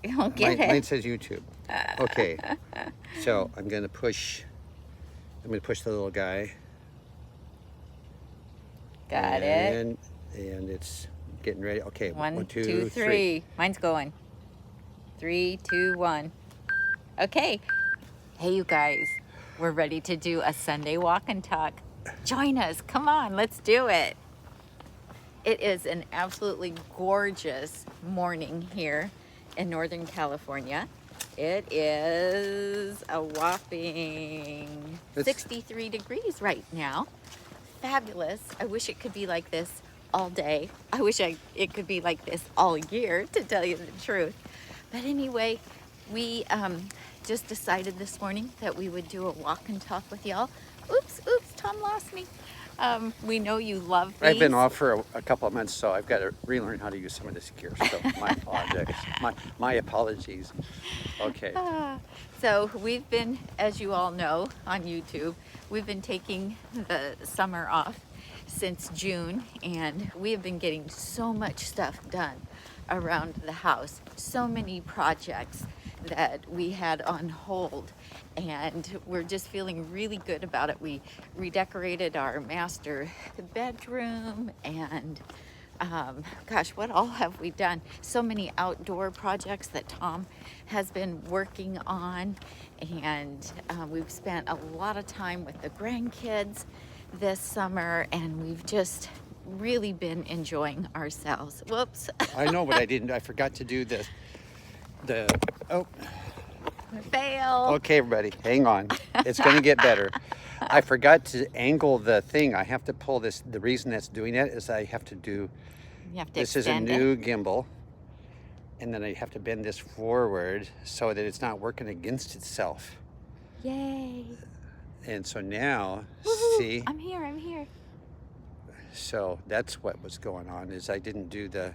You don't get it. Mine says YouTube. Okay. So I'm gonna push the little guy. Got it. And it's getting ready. Okay, One, two, three. Mine's going. 3, 2, 1. Okay. Hey, you guys. We're ready to do a Sunday walk and talk. Join us. Come on, let's do it. It is an absolutely gorgeous morning here in Northern California. It is a whopping 63 degrees right now. Fabulous. I wish it could be like this all day. I wish it could be like this all year, to tell you the truth. But anyway, we just decided this morning that we would do a walk and talk with y'all. Oops, Tom lost me. We know you love these. I've been off for a couple of months, so I've got to relearn how to use some of this gear. So my apologies. Okay. So we've been, as you all know on YouTube, we've been taking the summer off since June, and we have been getting so much stuff done around the house. So many projects that we had on hold, and we're just feeling really good about it. We redecorated our master bedroom, and gosh, what all have we done? So many outdoor projects that Tom has been working on, and we've spent a lot of time with the grandkids this summer, and we've just really been enjoying ourselves. Whoops. I know, but I forgot to do this. Fail. Okay, everybody, hang on. It's going to get better. I forgot to angle the thing. I have to pull this. The reason that's doing that is I have to do. You have to This is a extend new it. gimbal, and then I have to bend this forward so that it's not working against itself. Yay. And so now, Woo-hoo. see. I'm here. So that's what was going on. Is I didn't do the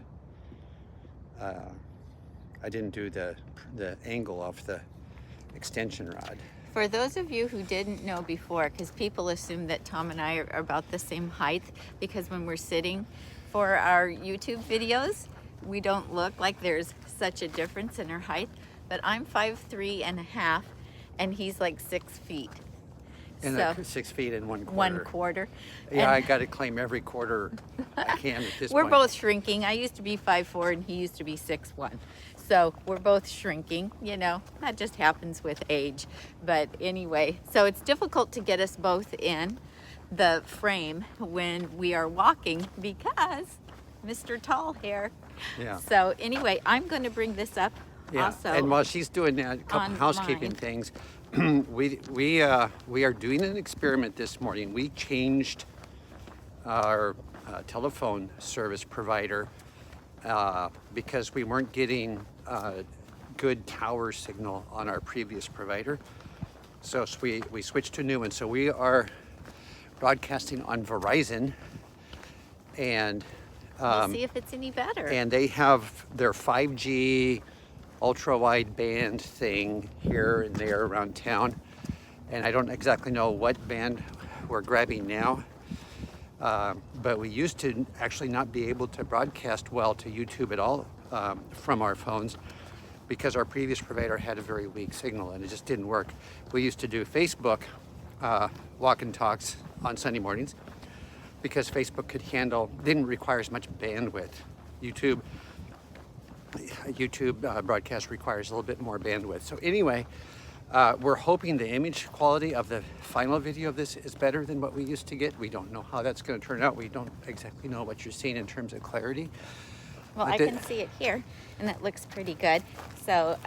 angle of the extension rod. For those of you who didn't know before, because people assume that Tom and I are about the same height, because when we're sitting for our YouTube videos, we don't look like there's such a difference in our height, but I'm 5'3.5", and he's like 6 feet. And So 6 feet and 1/4. 1/4. Yeah, And I got to claim every quarter I can at this we're point. both shrinking. I used to be 5'4", and he used to be 6'1". So we're both shrinking, you know, that just happens with age. But anyway, so it's difficult to get us both in the frame when we are walking because Mr. Tall Hair. Yeah. So anyway, I'm going to bring this up also. And while she's doing that, a couple online. housekeeping things. we are doing an experiment this morning. We changed our telephone service provider because we weren't getting good tower signal on our previous provider. So we switched to a new one. So we are broadcasting on Verizon, and we'll see if it's any better. and they have their 5G ultra wide band thing here and there around town, and I don't exactly know what band we're grabbing now, but we used to actually not be able to broadcast well to YouTube at all from our phones because our previous provider had a very weak signal and it just didn't work. We used to do Facebook walk and talks on Sunday mornings because Facebook didn't require as much bandwidth. YouTube broadcast requires a little bit more bandwidth. So anyway, we're hoping the image quality of the final video of this is better than what we used to get. We don't know how that's going to turn out. We don't exactly know what you're seeing in terms of clarity. Well, I can see it here, and it looks pretty good. So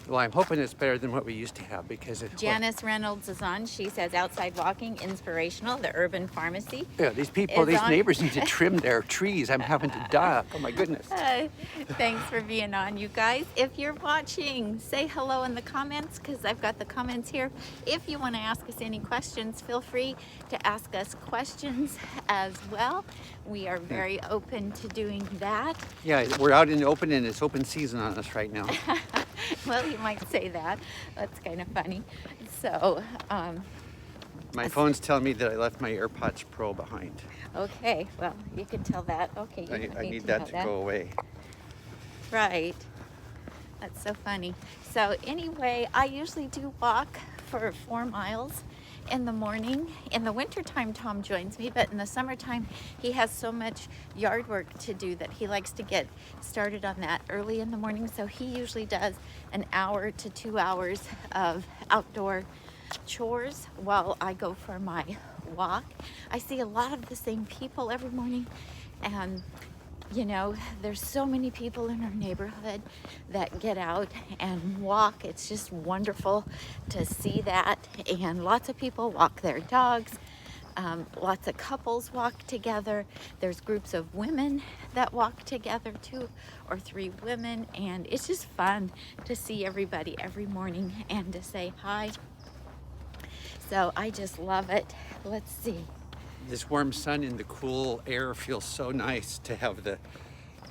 well, I'm hoping it's better than what we used to have because Janice Reynolds is on. She says outside walking, inspirational, the urban pharmacy. Yeah, these on. neighbors need to trim their trees. I'm having to duck. Oh my goodness. Thanks for being on, you guys. If you're watching, say hello in the comments because I've got the comments here. If you want to ask us any questions, feel free to ask us questions as well. We are very open to doing that. Yeah, we're out in the open and it's open season on us right now. Well, you might say that. That's kind of funny. So, my phone's telling me that I left my AirPods Pro behind. okay, well, you can tell that. Okay, you I don't need to that know to go away. Right. That's so funny. So anyway, I usually do walk for 4 miles in the morning. In the wintertime, Tom joins me, but in the summertime, he has so much yard work to do that he likes to get started on that early in the morning. So he usually does an hour to 2 hours of outdoor chores while I go for my walk. I see a lot of the same people every morning, and you know, there's so many people in our neighborhood that get out and walk. It's just wonderful to see that. And lots of people walk their dogs. Lots of couples walk together. There's groups of women that walk together, 2 or 3 women. And it's just fun to see everybody every morning and to say hi. So I just love it. Let's see. This warm sun and the cool air feels so nice to have the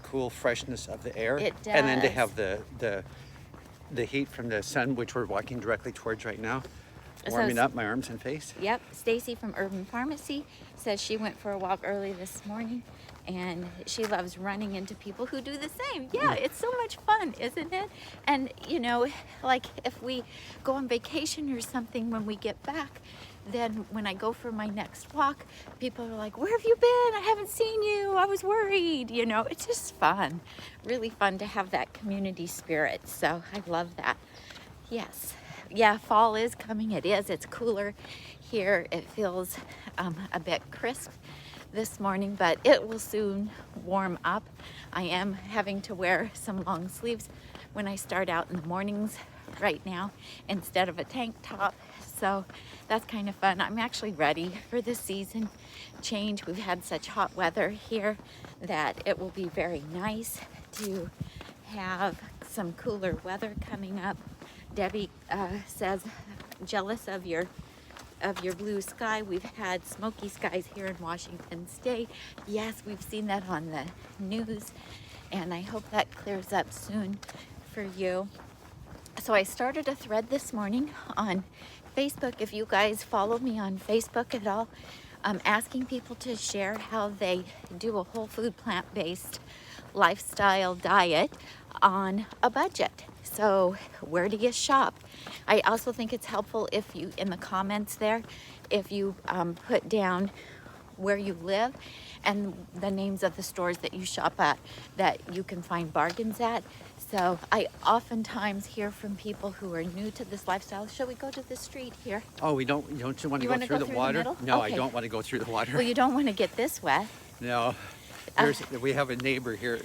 cool freshness of the air. It And then to does. have the heat from the sun, which we're walking directly towards right now, So warming up my arms and face. Yep, Stacy from Urban Pharmacy says she went for a walk early this morning and she loves running into people who do the same. Yeah, it's so much fun, isn't it? And you know, like if we go on vacation or something when we get back, then when I go for my next walk, people are like, where have you been? I haven't seen you. I was worried. You know, it's just fun. Really fun to have that community spirit. So I love that. Yes. Yeah, fall is coming. It is. It's cooler here. It feels a bit crisp this morning, but it will soon warm up. I am having to wear some long sleeves when I start out in the mornings right now instead of a tank top. So that's kind of fun. I'm actually ready for the season change. We've had such hot weather here that it will be very nice to have some cooler weather coming up. Debbie says, jealous of your blue sky. We've had smoky skies here in Washington State. Yes, we've seen that on the news, and I hope that clears up soon for you. So I started a thread this morning on Facebook. If you guys follow me on Facebook at all, I'm asking people to share how they do a whole food plant-based lifestyle diet on a budget. So where do you shop? I also think it's helpful if you, in the comments there, if you put down where you live and the names of the stores that you shop at that you can find bargains at. So I oftentimes hear from people who are new to this lifestyle. Shall we go to the street here? Oh, we don't you want to You go wanna through go the through the water? middle? No, Okay. I don't want to go through the water. Well, you don't want to get this wet. No. We have a neighbor here.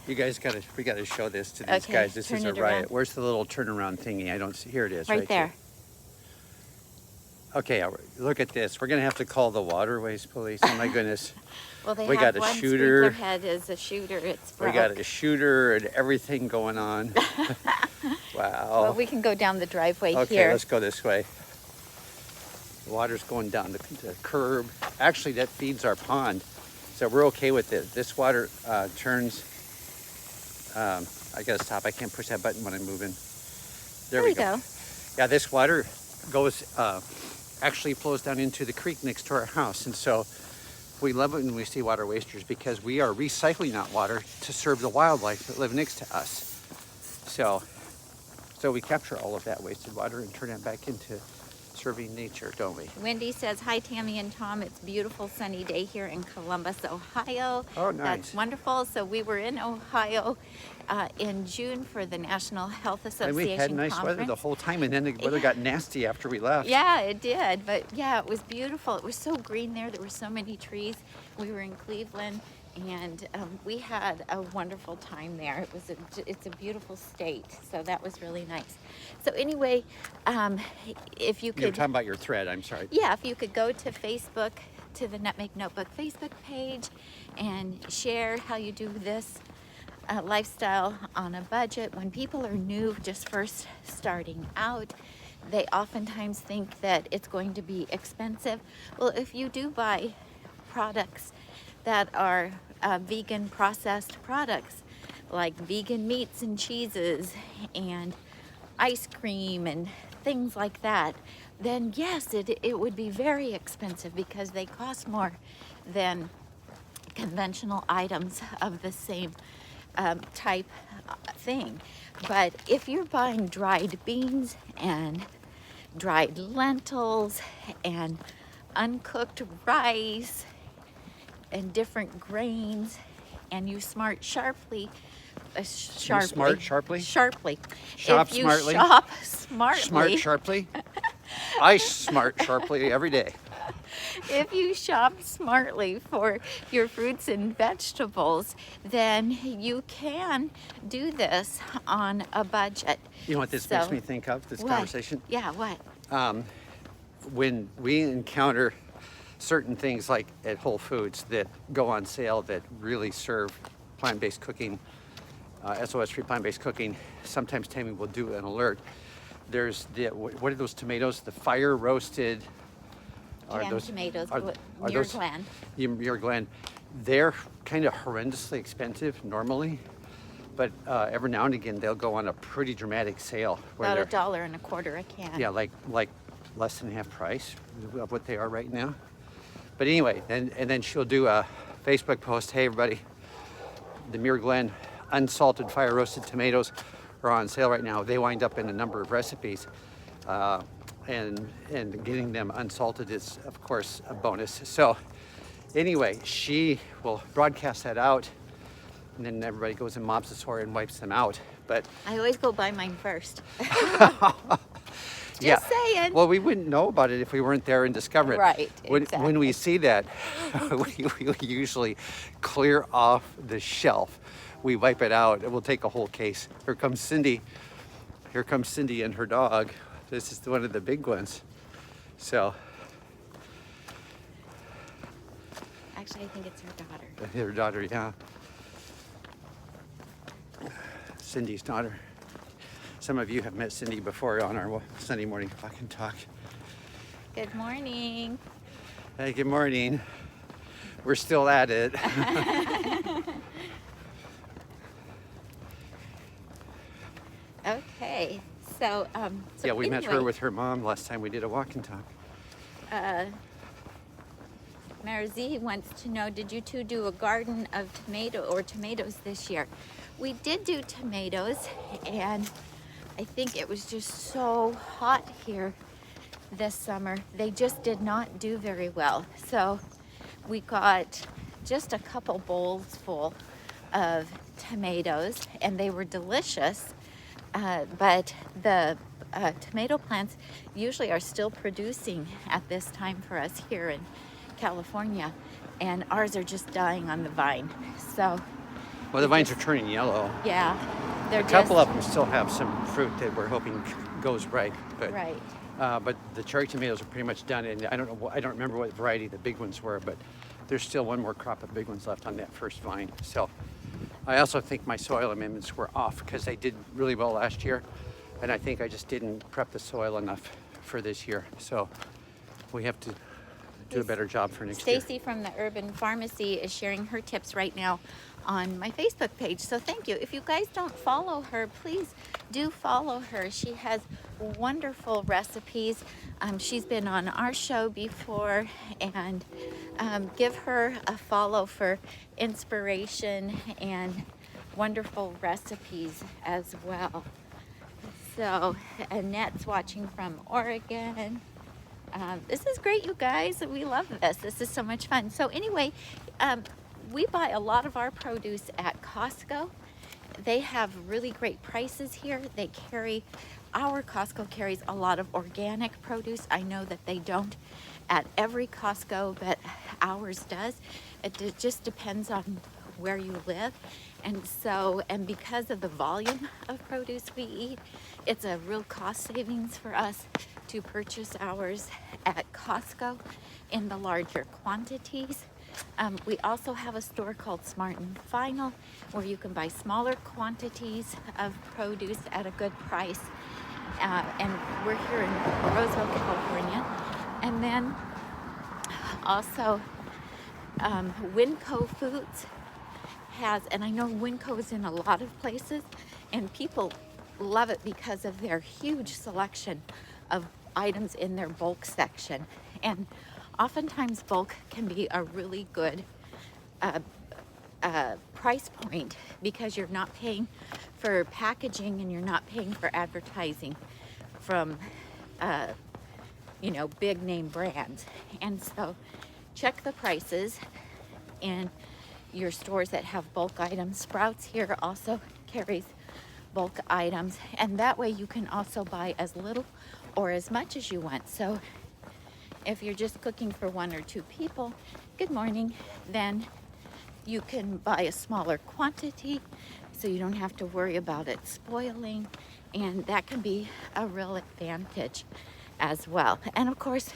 You guys we gotta show this to these Okay, guys. This turn is a it riot. around. Where's the little turnaround thingy? I don't see. Here it is. Right there. Here. Okay, look at this. We're gonna have to call the waterways police. Oh my goodness. Well, they We have got a one shooter. sprinkler head as a shooter. It's We broke. got a shooter and everything going on. Wow. Well, we can go down the driveway Okay, here. let's go this way. The water's going down the curb. Actually, that feeds our pond, so we're okay with it. This water turns. I gotta stop. I can't push that button when I'm moving. There we go. Yeah, this water goes actually flows down into the creek next to our house, and so we love it when we see water wasters because we are recycling that water to serve the wildlife that live next to us. So we capture all of that wasted water and turn it back into serving nature, don't we? Wendy says, hi, Tami and Tom. It's a beautiful sunny day here in Columbus, Ohio. Oh, nice. That's wonderful. So we were in Ohio in June for the National Health And Association we had nice conference. weather the whole time, and then the weather got nasty after we left. Yeah, it did. But yeah, it was beautiful. It was so green there. There were so many trees. We were in Cleveland, and we had a wonderful time there. It's a beautiful state, so that was really nice. So anyway, if you You were could, talking about your thread, I'm sorry. yeah, if you could go to Facebook, to the Nutmeg Notebook Facebook page, and share how you do this lifestyle on a budget. When people are new, just first starting out, they oftentimes think that it's going to be expensive. Well, if you do buy products that are vegan processed products, like vegan meats and cheeses and ice cream and things like that, then yes, it would be very expensive because they cost more than conventional items of the same type thing. But if you're buying dried beans and dried lentils and uncooked rice and different grains, and you smart sharply, Smart sharply? Sharply. Shop if you smartly? shop smartly, Smart sharply? I smart sharply every day. if you shop smartly for your fruits and vegetables, then you can do this on a budget. You know what this makes me think of, this What? conversation? Yeah, what? When we encounter certain things like at Whole Foods that go on sale that really serve plant-based cooking, SOS-free plant-based cooking, sometimes Tammy will do an alert. There's the, what are those tomatoes? The fire roasted, Canned tomatoes, Muir Glen. Muir Glen. They're kind of horrendously expensive normally, but every now and again they'll go on a pretty dramatic sale. About $1.25 a can. Yeah, like less than half price of what they are right now. But anyway, and then she'll do a Facebook post, hey everybody, the Muir Glen unsalted fire roasted tomatoes are on sale right now. They wind up in a number of recipes. And getting them unsalted is of course a bonus. So anyway, she will broadcast that out, and then everybody goes and mops the store and wipes them out. But I always go buy mine first. yeah. Just saying. Well, we wouldn't know about it if we weren't there and discover it. Right, When we see that, we usually clear off the shelf. We wipe it out, and we'll take a whole case. Here comes Cindy. Here comes Cindy and her dog. This is one of the big ones. So. Actually, I think it's her daughter. Her daughter, yeah. Cindy's daughter. Some of you have met Cindy before on our Sunday morning walk and talk. Good morning. Hey, good morning. We're still at it. Okay, so yeah, we met her anyway, with her mom last time we did a walk and talk. Marzi wants to know, did you two do a garden of tomatoes this year? We did do tomatoes, and I think it was just so hot here this summer. They just did not do very well. So we got just a couple bowls full of tomatoes, and they were delicious. But the tomato plants usually are still producing at this time for us here in California, and ours are just dying on the vine. So Well, the vines are turning yellow. yeah, they're A couple of them still have some fruit that we're hoping goes ripe, but right. But the cherry tomatoes are pretty much done, and I don't remember what variety the big ones were, but there's still one more crop of big ones left on that first vine. So I also think my soil amendments were off because they did really well last year, and I think I just didn't prep the soil enough for this year. So we have to do a better job for next year. Stacy from the Urban Pharmacy is sharing her tips right now on my Facebook page. So thank you. If you guys don't follow her, please do follow her. She has wonderful recipes. She's been on our show before, and give her a follow for inspiration and wonderful recipes as well. So Annette's watching from Oregon. This is great, you guys. We love this. This is so much fun. So anyway, we buy a lot of our produce at Costco. They have really great prices here. Our Costco carries a lot of organic produce. I know that they don't at every Costco, but ours does. It just depends on where you live. And because of the volume of produce we eat, it's a real cost savings for us to purchase ours at Costco in the larger quantities. We also have a store called Smart and Final where you can buy smaller quantities of produce at a good price. And we're here in Roseville, California. And then also Winco Foods has, and I know Winco is in a lot of places, and people love it because of their huge selection of items in their bulk section. And oftentimes bulk can be a really good price point because you're not paying for packaging, and you're not paying for advertising from you know, big name brands. And so check the prices in your stores that have bulk items. Sprouts here also carries bulk items, and that way you can also buy as little or as much as you want. So if you're just cooking for 1 or 2 people, good morning, then you can buy a smaller quantity so you don't have to worry about it spoiling, and that can be a real advantage as well. And of course,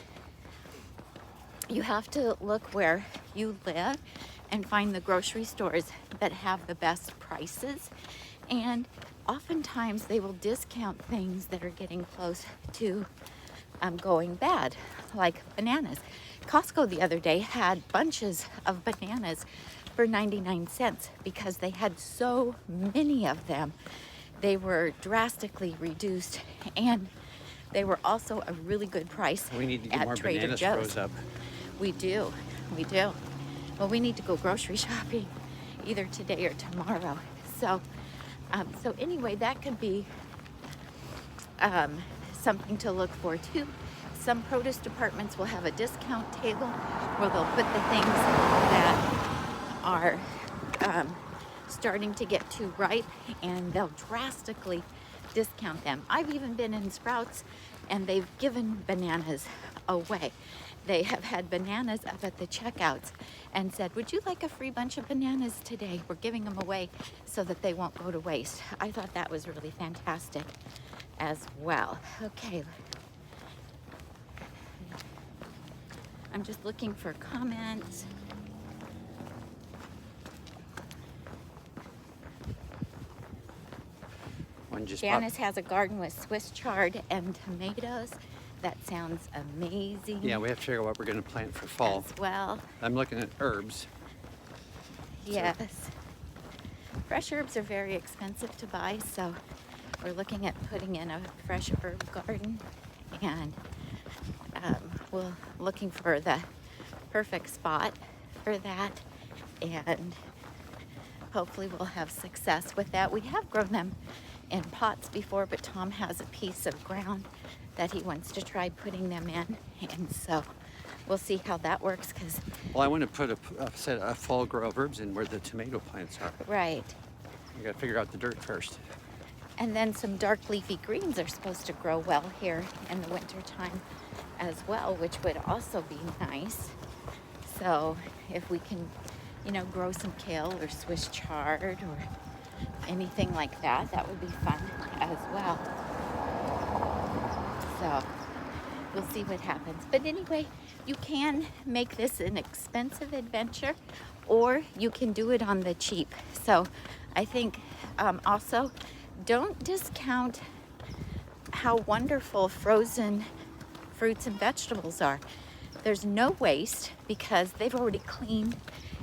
you have to look where you live and find the grocery stores that have the best prices, and oftentimes they will discount things that are getting close to going bad, like bananas. Costco the other day had bunches of bananas for 99 cents because they had so many of them. They were drastically reduced, and they were also a really good price We need to get at more Trader bananas Joe's. froze up. We do. Well, we need to go grocery shopping either today or tomorrow. So, so anyway, that could be something to look for too. Some produce departments will have a discount table where they'll put the things that are starting to get too ripe, and they'll drastically discount them. I've even been in Sprouts and they've given bananas away. They have had bananas up at the checkouts and said, would you like a free bunch of bananas today? We're giving them away so that they won't go to waste. I thought that was really fantastic as well. Okay. I'm just looking for comments. One just Janice has a garden with Swiss chard and tomatoes. That sounds amazing. Yeah, we have to figure out what we're going to plant for fall. As well. I'm looking at herbs. Yes. Fresh herbs are very expensive to buy, so we're looking at putting in a fresh herb garden, and we're looking for the perfect spot for that, and hopefully we'll have success with that. We have grown them in pots before, but Tom has a piece of ground that he wants to try putting them in, and so we'll see how that works. Because Well, I want to put a fall grow of herbs in where the tomato plants are. right, We got to figure out the dirt first. and then some dark leafy greens are supposed to grow well here in the winter time as well, which would also be nice. So if we can, you know, grow some kale or Swiss chard or anything like that, that would be fun as well. So we'll see what happens. But anyway, you can make this an expensive adventure, or you can do it on the cheap. So I think also don't discount how wonderful frozen fruits and vegetables are. There's no waste because they've already cleaned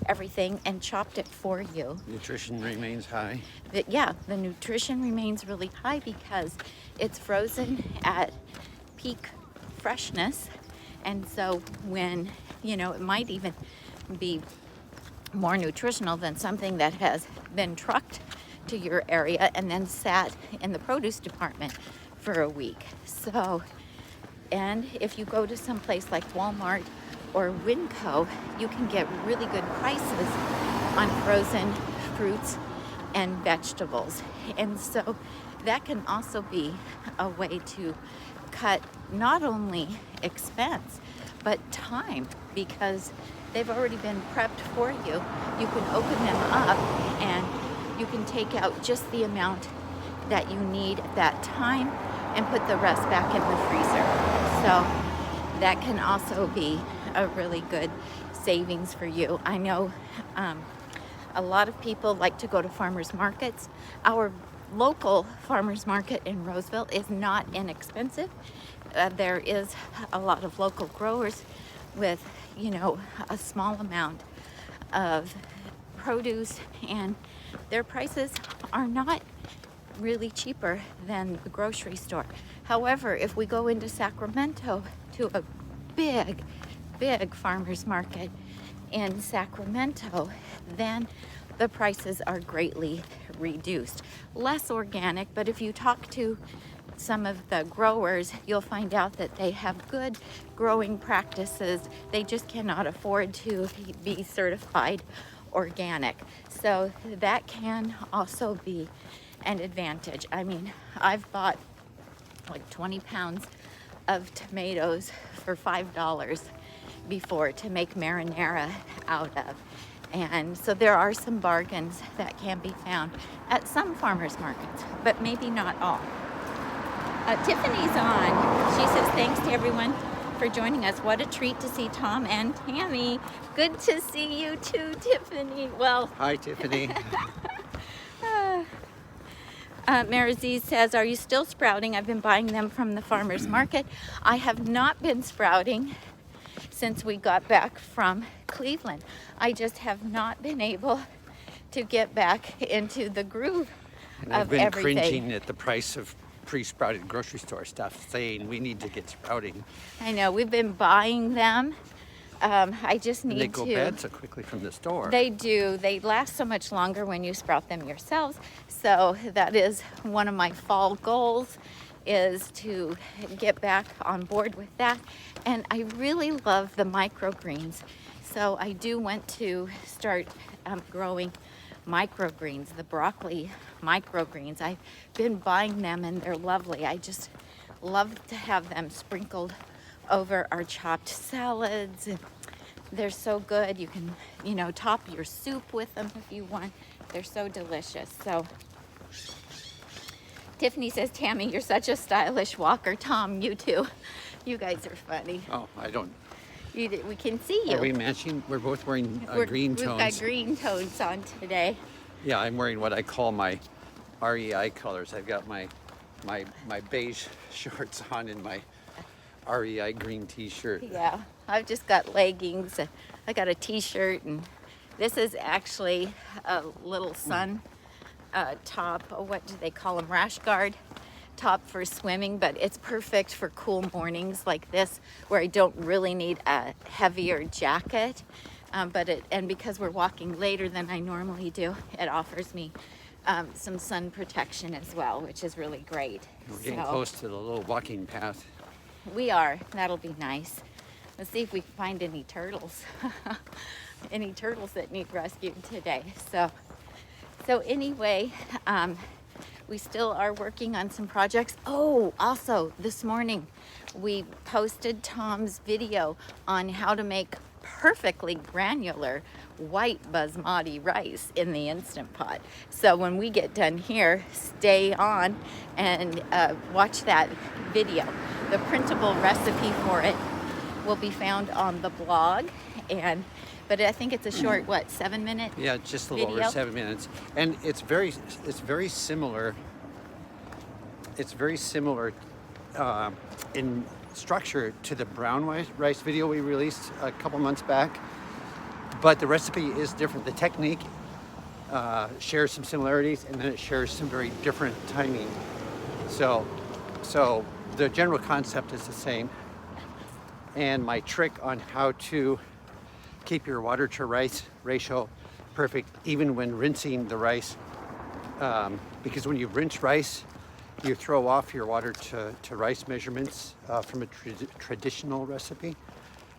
everything and chopped it for you. Nutrition remains high. The nutrition remains really high because it's frozen at peak freshness, and so when, you know, it might even be more nutritional than something that has been trucked to your area and then sat in the produce department for a week. So, and if you go to some place like Walmart or Winco, you can get really good prices on frozen fruits and vegetables. And so that can also be a way to cut not only expense, but time, because they've already been prepped for you. You can open them up and you can take out just the amount that you need at that time and put the rest back in the freezer. So that can also be a really good savings for you. I know a lot of people like to go to farmers markets. Our local farmers market in Roseville is not inexpensive. There is a lot of local growers with, you know, a small amount of produce, and their prices are not really cheaper than the grocery store. However, if we go into Sacramento to a big farmers market in Sacramento, then the prices are greatly reduced. Less organic, but if you talk to some of the growers, you'll find out that they have good growing practices. They just cannot afford to be certified organic. So that can also be an advantage. I mean, I've bought like 20 pounds of tomatoes for $5 before to make marinara out of. And so there are some bargains that can be found at some farmers markets, but maybe not all. Tiffany's on. She says, thanks to everyone for joining us. What a treat to see Tom and Tami. Good to see you too, Tiffany. Well, Hi, Tiffany. Mariziz says, are you still sprouting? I've been buying them from the farmer's market. I have not been sprouting since we got back from Cleveland. I just have not been able to get back into the groove And of I've been everything. cringing at the price of pre-sprouted grocery store stuff, saying we need to get sprouting. I know, we've been buying them. I just need And they go to. bad so quickly from the store. They do. They last so much longer when you sprout them yourselves. So that is one of my fall goals, is to get back on board with that. And I really love the microgreens. So I do want to start growing microgreens, the broccoli microgreens. I've been buying them and they're lovely. I just love to have them sprinkled over our chopped salads. They're so good. You can, you know, top your soup with them if you want. They're so delicious. So Tiffany says, Tami, you're such a stylish walker. Tom, you too. You guys are funny. Oh, I don't. We can see you. Are we matching? We're both wearing green tones. We've got green tones on today. Yeah, I'm wearing what I call my REI colors. I've got my beige shorts on and my REI green t-shirt. Yeah, I've just got leggings. I got a t-shirt, and this is actually a little sun top. What do they call them? Rash guard top for swimming, but it's perfect for cool mornings like this where I don't really need a heavier jacket. And because we're walking later than I normally do, it offers me some sun protection as well, which is really great. We're getting close to the little walking path. We are. That'll be nice. Let's see if we can find any turtles. Any turtles that need rescued today. So anyway, we still are working on some projects. Oh, also this morning we posted Tom's video on how to make perfectly granular white basmati rice in the Instant Pot. So when we get done here, stay on and watch that video. The printable recipe for it will be found on the blog, but I think it's a short, 7-minute? Yeah, just a little video? over 7 minutes, and it's very similar. It's very similar in structure to the brown rice video we released a couple months back, but the recipe is different. The technique shares some similarities, and then it shares some very different timing. So the general concept is the same, and my trick on how to keep your water to rice ratio perfect even when rinsing the rice, because when you rinse rice, you throw off your water to rice measurements from a traditional recipe.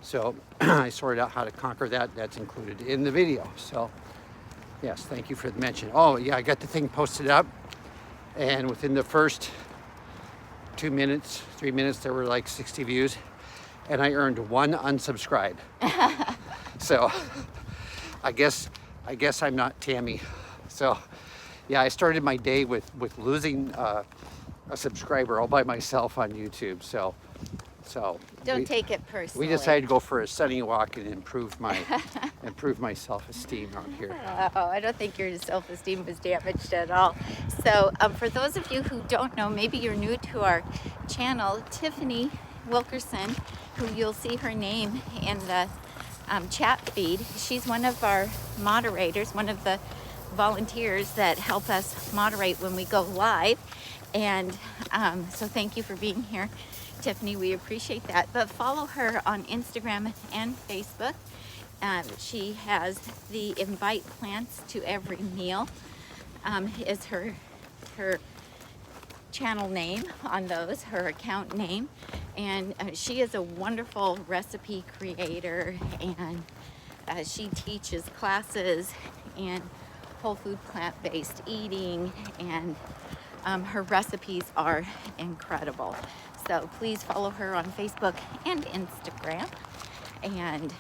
So I sorted out how to conquer that. That's included in the video. So yes, thank you for the mention. Oh yeah, I got the thing posted up, and within the first 2 minutes, 3 minutes, there were like 60 views, and I earned 1 unsubscribe. So I guess I'm not Tami. So yeah, I started my day with losing a subscriber all by myself on YouTube. So Don't take it personally. we decided to go for a sunny walk and improve my self-esteem out here. Oh, I don't think your self-esteem was damaged at all. So for those of you who don't know, maybe you're new to our channel, Tiffany Wilkerson, who you'll see her name in the chat feed, she's one of our moderators, one of the volunteers that help us moderate when we go live. And so thank you for being here, Tiffany. We appreciate that. But follow her on Instagram and Facebook. She has the invite plants to every meal is her channel name on those, her account name. And she is a wonderful recipe creator, and she teaches classes in whole food plant-based eating, and her recipes are incredible. So please follow her on Facebook and Instagram. And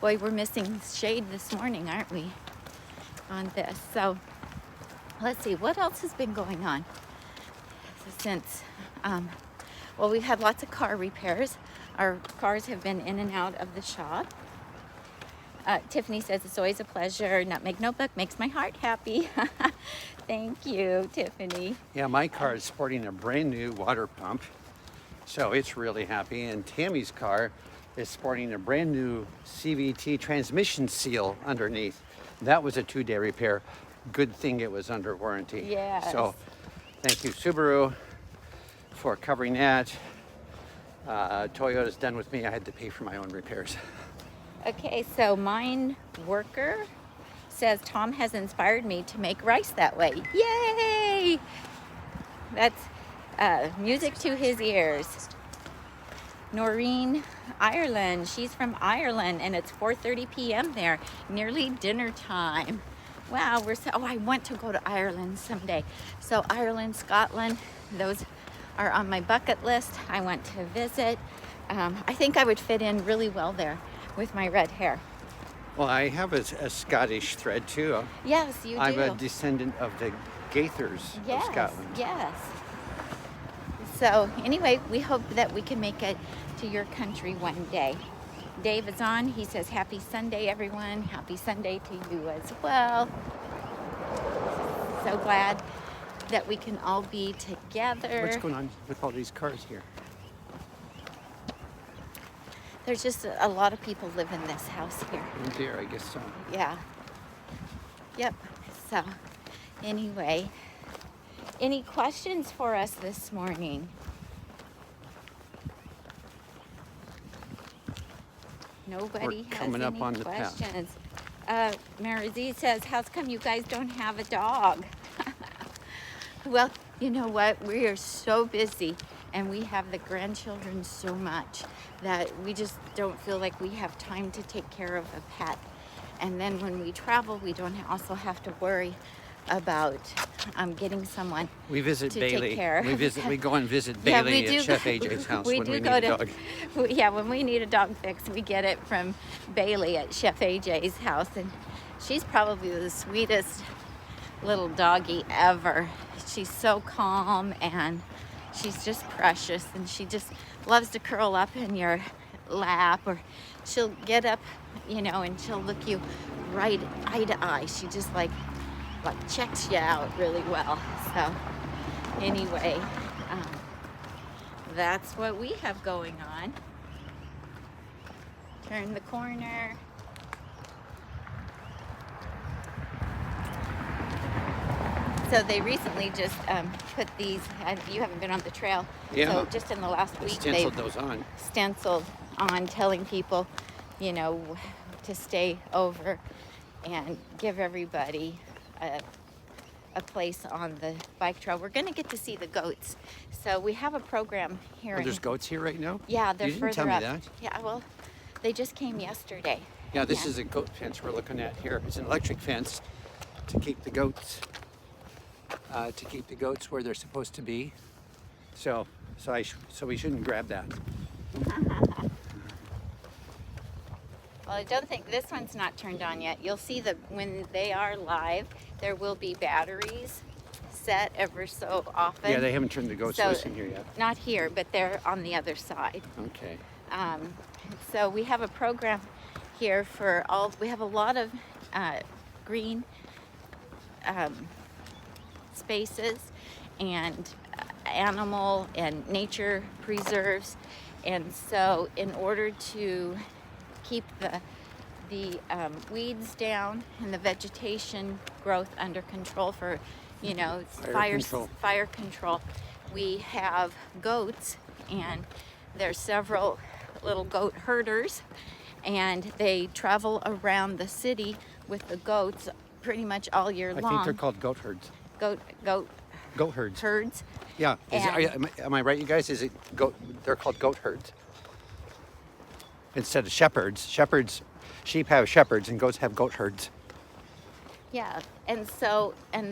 boy, we're missing shade this morning, aren't we, on this? So let's see, what else has been going on since, well, we've had lots of car repairs. Our cars have been in and out of the shop. Tiffany says, it's always a pleasure. Nutmeg Notebook makes my heart happy. Thank you, Tiffany. Yeah, my car is sporting a brand new water pump, so it's really happy. And Tammy's car is sporting a brand new CVT transmission seal underneath. That was a 2-day repair. Good thing it was under warranty. Yes. So thank you, Subaru, for covering that. Toyota's done with me. I had to pay for my own repairs. Okay, so Mine Worker says, Tom has inspired me to make rice that way. Yay! That's music to his ears. Noreen, Ireland. She's from Ireland, and it's 4:30 p.m. there, nearly dinner time. Wow, I want to go to Ireland someday. So Ireland, Scotland, those are on my bucket list. I want to visit. I think I would fit in really well there with my red hair. Well, I have a Scottish thread too. Yes, you do. I'm a descendant of the Gaithers of Scotland. Yes. So anyway, we hope that we can make it to your country one day. Dave is on. He says, happy Sunday, everyone. Happy Sunday to you as well. So glad that we can all be together. What's going on with all these cars here? There's just a lot of people live in this house here. Oh dear, I guess so. Yeah. Yep. So anyway, any questions for us this morning? Nobody We're has coming up any on the path. questions. Marizy says, how come you guys don't have a dog? Well, you know what? We are so busy, and we have the grandchildren so much that we just don't feel like we have time to take care of a pet. And then when we travel, we don't also have to worry about getting someone We visit to Bailey. take care. We go and visit Yeah, Bailey we do at Chef go- AJ's house we when do we go need a to- dog. Yeah, when we need a dog fix, we get it from Bailey at Chef AJ's house, and she's probably the sweetest little doggy ever. She's so calm, and she's just precious, and she just loves to curl up in your lap, or she'll get up, you know, and she'll look you right eye to eye. She just like checks you out really well. So anyway, that's what we have going on. Turn the corner. So they recently just put these, you haven't been on the trail, Yeah. so just in the last I week stenciled they've those on. stenciled on, telling people, you know, to stay over and give everybody a place on the bike trail. We're going to get to see the goats. So we have a program here. Oh, there's goats here right now? Yeah, they're You didn't further tell me up. that. Yeah, well, they just came yesterday. Yeah, this is a goat fence we're looking at here. It's an electric fence to keep the goats where they're supposed to be. So we shouldn't grab that. Well, I don't think this one's not turned on yet. You'll see that when they are live, there will be batteries set ever so often. Yeah, they haven't turned the goats So, loose in here yet. Not here, but they're on the other side. Okay. So we have a program here for all, we have a lot of green spaces and animal and nature preserves. And so in order to keep the weeds down and the vegetation growth under control for, you know, fire control, we have goats, and there's several little goat herders, and they travel around the city with the goats pretty much all year long. I think they're called goat herds. Goat Goat herds. herds. Yeah. Am I right, you guys? Is it goat? They're called goat herds instead of shepherds. Sheep have shepherds, and goats have goat herds. Yeah, and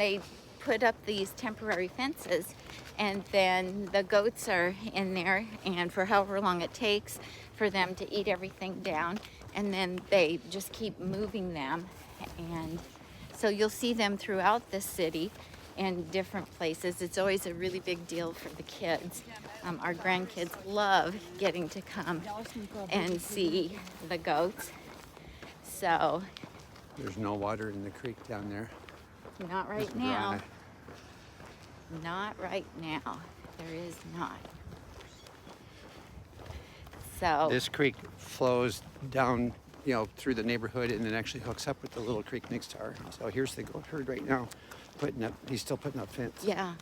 they put up these temporary fences, and then the goats are in there, and for however long it takes for them to eat everything down, and then they just keep moving them, and so you'll see them throughout the city in different places. It's always a really big deal for the kids. Our grandkids love getting to come and see the goats. So There's no water in the creek down there. not right It's now. dry. Not right now. There is not. So This creek flows down, through the neighborhood, and then actually hooks up with the little creek next to our. So here's the goat herd right now, he's still putting up fence. yeah,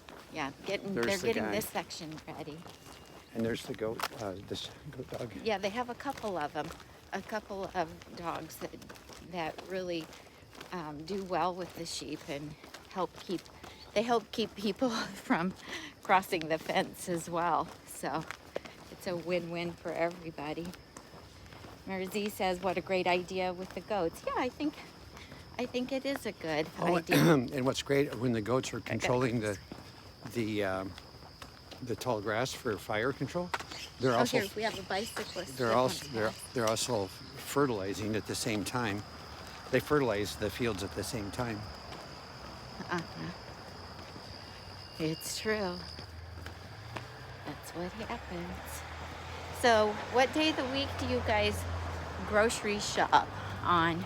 they're There's the getting guy. this section ready. And there's the goat, this goat dog. Yeah, they have a couple of them, a couple of dogs that really do well with the sheep and help keep people from crossing the fence as well. So it's a win-win for everybody. Merzy says, "What a great idea with the goats." Yeah, I think it is a good idea. And what's great when the goats are controlling the tall grass for fire control, they're also Here we have a bicyclist. they're that also wants to- they're also fertilizing at the same time. They fertilize the fields at the same time. It's true. That's what happens. So, what day of the week do you guys grocery shop on?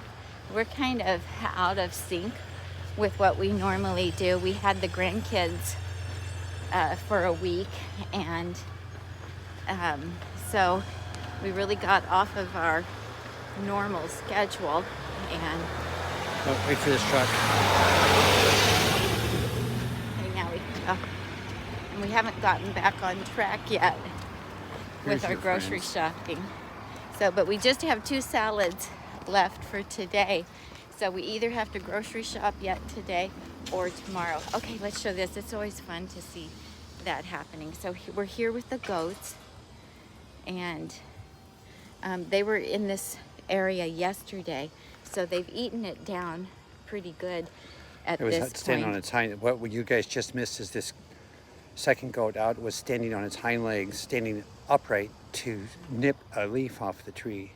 We're kind of out of sync with what we normally do. We had the grandkids for a week, and so we really got off of our normal schedule. And Oh, wait for this truck. okay, now we can go. And we haven't gotten back on track yet Here's with our your grocery friends. shopping. So, but we just have 2 salads left for today. So we either have to grocery shop yet today or tomorrow. Okay, let's show this. It's always fun to see that happening. So we're here with the goats, and they were in this area yesterday. So they've eaten it down pretty good at It was this standing point. on its hind. What you guys just missed is this second goat out was standing on its hind legs, standing upright to nip a leaf off the tree.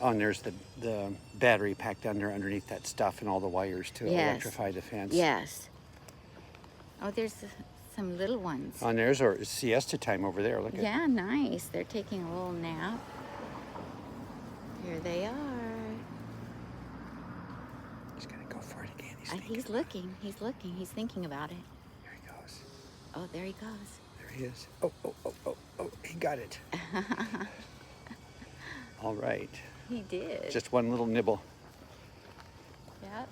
Oh, and there's the battery packed underneath that stuff and all the wires to Yes. electrify the fence. Yes. Oh, there's some little ones. On there's our siesta time over there. Look at Yeah, nice. They're taking a little nap. Here they are. He's gonna go for it again. He's looking. He's looking. He's thinking about it. There he goes. Oh, there he goes. There he is. Oh, he got it. All right. He did. Just one little nibble. Yep.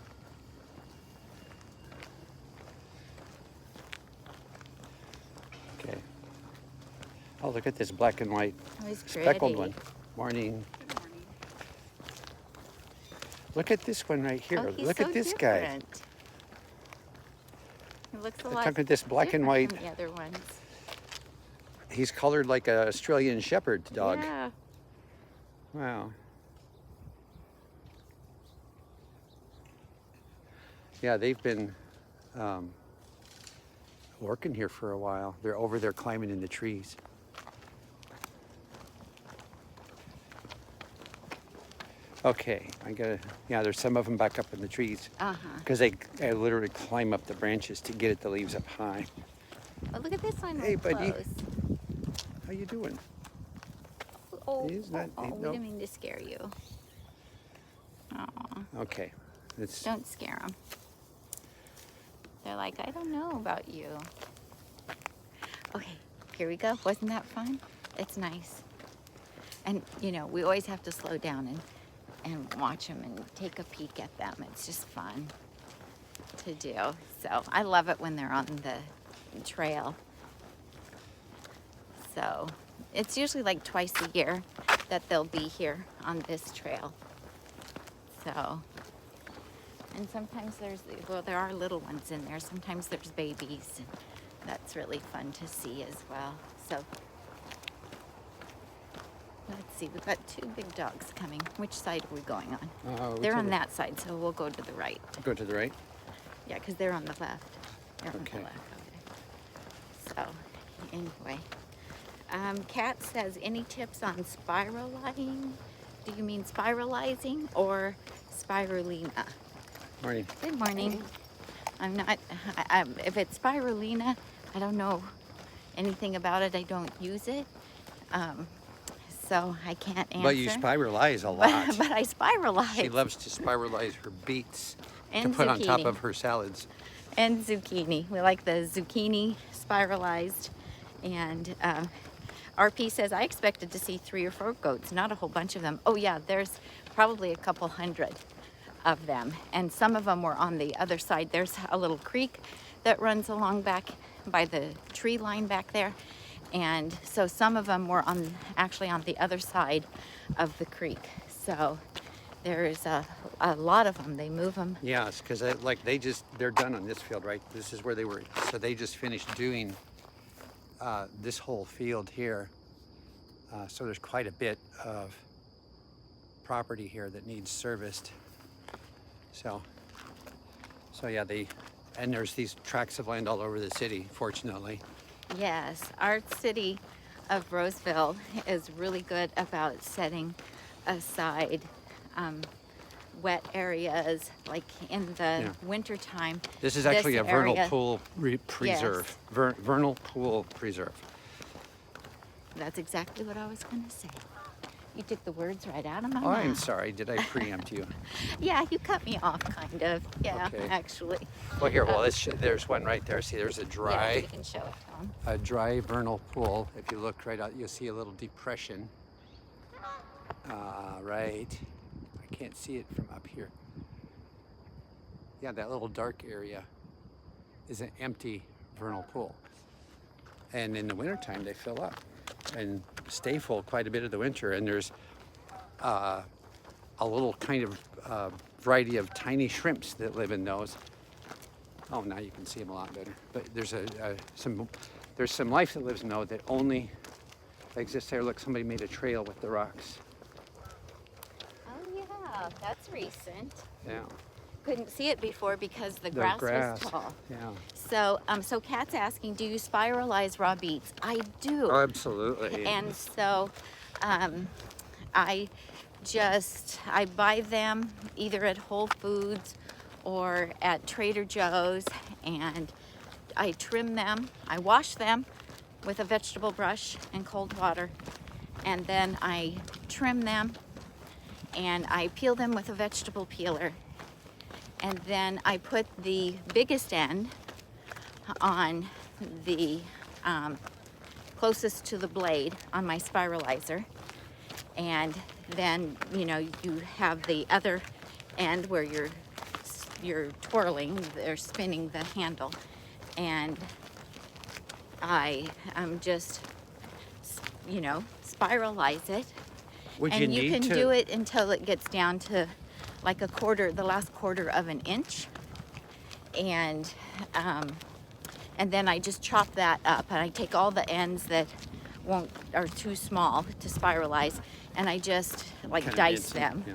Okay. Oh, look at this black and white Oh, he's speckled pretty. one. Morning. Look at this one right here. Oh, he's Look so at this guy. different. He looks a Look lot at this black and different white. from the other ones. He's colored like an Australian Shepherd dog. Yeah. Wow. Yeah, they've been working here for a while. They're over there climbing in the trees. Okay, there's some of them back up in the trees. Uh-huh. Because they literally climb up the branches to get at the leaves up high. Oh, look at this one. Hey, up buddy. Close. How you doing? Oh, He's not- we no. didn't mean to scare you. Aw, Okay. It's, don't scare them. They're like, I don't know about you. Okay, here we go. Wasn't that fun? It's nice. And, we always have to slow down and watch them and take a peek at them. It's just fun to do. So I love it when they're on the trail. So it's usually like twice a year that they'll be here on this trail. So, and sometimes there are little ones in there. Sometimes there's babies, and that's really fun to see as well. So, let's see, we've got 2 big dogs coming. Which side are we going on? They're on that side, so we'll go to the right. Go to the right? Yeah, because they're on the left. They're Okay. on the left. Okay. So, anyway. Kat says, any tips on spiraling? Do you mean spiralizing or spirulina? Morning. Good morning. I'm not, if it's spirulina, I don't know anything about it. I don't use it. So I can't answer. But you spiralize a lot. But I spiralize. She loves to spiralize her beets And to put on top zucchini. of her salads. And zucchini. We like the zucchini spiralized. And RP says, I expected to see 3 or 4 goats, not a whole bunch of them. Oh yeah, there's probably a couple hundred of them. And some of them were on the other side. There's a little creek that runs along back by the tree line back there. And so some of them were actually on the other side of the creek. So there's a lot of them. They move them. Yes, because they're done on this field, right? This is where they were. So they just finished doing this whole field here. So there's quite a bit of property here that needs serviced. So yeah, and there's these tracts of land all over the city, fortunately. Yes, our city of Roseville is really good about setting aside wet areas, like in the winter time. This is actually a vernal area- pool preserve. Vernal pool preserve. That's exactly what I was going to say. You took the words right out of my Oh, mouth. I'm sorry. Did I preempt you? Yeah, you cut me off, kind of. Yeah, Okay. actually. Well, here. Well, there's one right there. See, there's a Yeah, dry. you can show it, Tom. A dry vernal pool. If you look right out, you'll see a little depression. Right. I can't see it from up here. Yeah, that little dark area is an empty vernal pool. And in the wintertime, they fill up and stay full quite a bit of the winter. And there's a little kind of variety of tiny shrimps that live in those. Oh, now you can see them a lot better. But there's some life that lives in those that only exists there. Look, somebody made a trail with the rocks. Oh, yeah, that's recent. Yeah. Couldn't see it before because the grass was tall. Yeah. So Kat's asking, do you spiralize raw beets? I do. Absolutely. And so I buy them either at Whole Foods or at Trader Joe's, and I trim them. I wash them with a vegetable brush and cold water, and then I trim them and I peel them with a vegetable peeler. And then I put the biggest end on the closest to the blade on my spiralizer. And then, you have the other end where you're twirling, they're spinning the handle. And I just, spiralize it. And you can do it until it gets down to like the last quarter of an inch. And then I just chop that up, and I take all the ends that are too small to spiralize, and I just dice them. Yeah.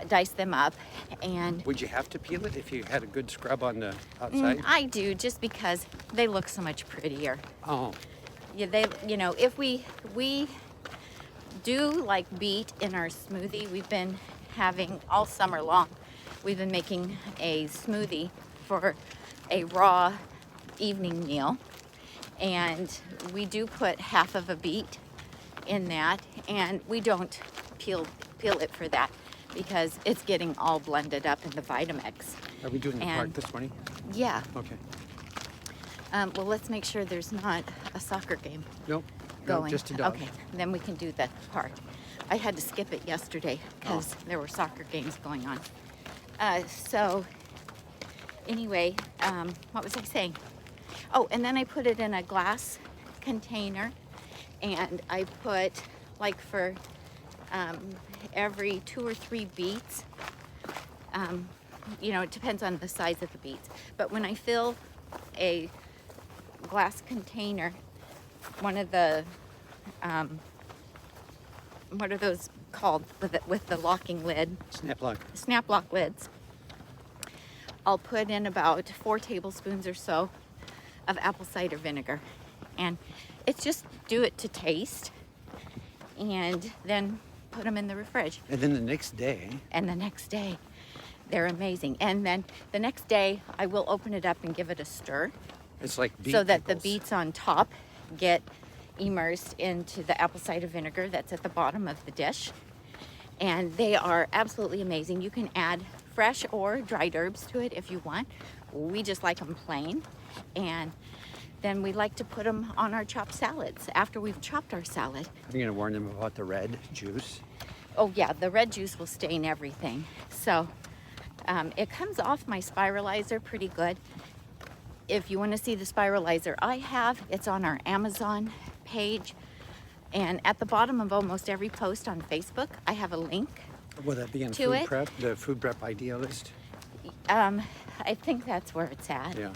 Dice them up. And Would you have to peel it if you had a good scrub on the outside? I do, just because they look so much prettier. Oh, Yeah, if we do like beet in our smoothie, we've been having all summer long. We've been making a smoothie for a raw evening meal, and we do put half of a beet in that, and we don't peel it for that because it's getting all blended up in the Vitamix. are we doing the park this morning? Yeah. Okay. Well, let's make sure there's not a soccer game Nope. going. No, just a dog. Okay, then we can do the park. I had to skip it yesterday because there were soccer games going on. So anyway, what was I saying? Oh, and then I put it in a glass container, and I put, every 2 or 3 beets. You know, it depends on the size of the beets. But when I fill a glass container, one of the, what are those called with the locking lid? Snap lock lids. I'll put in about 4 tablespoons or so of apple cider vinegar. And it's just do it to taste. And then put them in the fridge. And then the next day. And the next day. They're amazing. And then the next day, I will open it up and give it a stir. It's like beet so that pickles. the beets on top get immersed into the apple cider vinegar that's at the bottom of the dish. And they are absolutely amazing. You can add fresh or dried herbs to it if you want. We just like them plain. And then we like to put them on our chopped salads after we've chopped our salad. I'm going to warn them about the red juice. Oh yeah, the red juice will stain everything. So it comes off my spiralizer pretty good. If you want to see the spiralizer I have, it's on our Amazon page. And at the bottom of almost every post on Facebook, I have a link. Will that be in to food it. prep? The food prep idea list? I think that's where it's at. Yeah.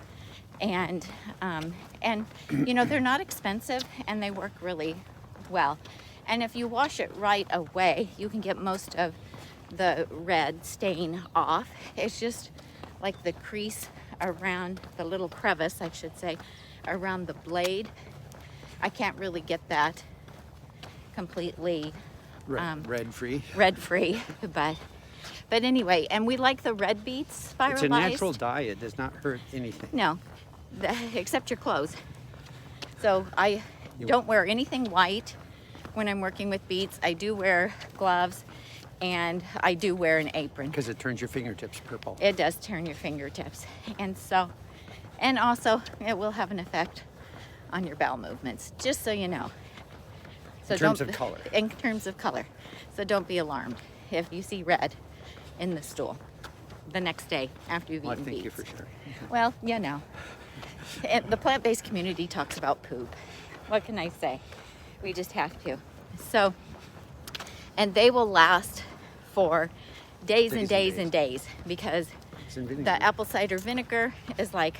And you know, they're not expensive and they work really well. And if you wash it right away, you can get most of the red stain off. It's just like the crease around the little crevice, I should say, around the blade. I can't really get that completely Red free. red free, but anyway, and we like the red beets spiralized. It's a natural dye. It does not hurt anything. No, except your clothes. So I don't wear anything white when I'm working with beets. I do wear gloves and I do wear an apron. Because it turns your fingertips purple. It does turn your fingertips. And so, and also it will have an effect on your bowel movements, just so you know. So in terms of color. In terms of color. So don't be alarmed if you see red in the stool the next day after you've eaten beets. Thank you for sharing. Well, you know, the plant-based community talks about poop. What can I say? We just have to. So, and they will last for days and days and days because the apple cider vinegar is like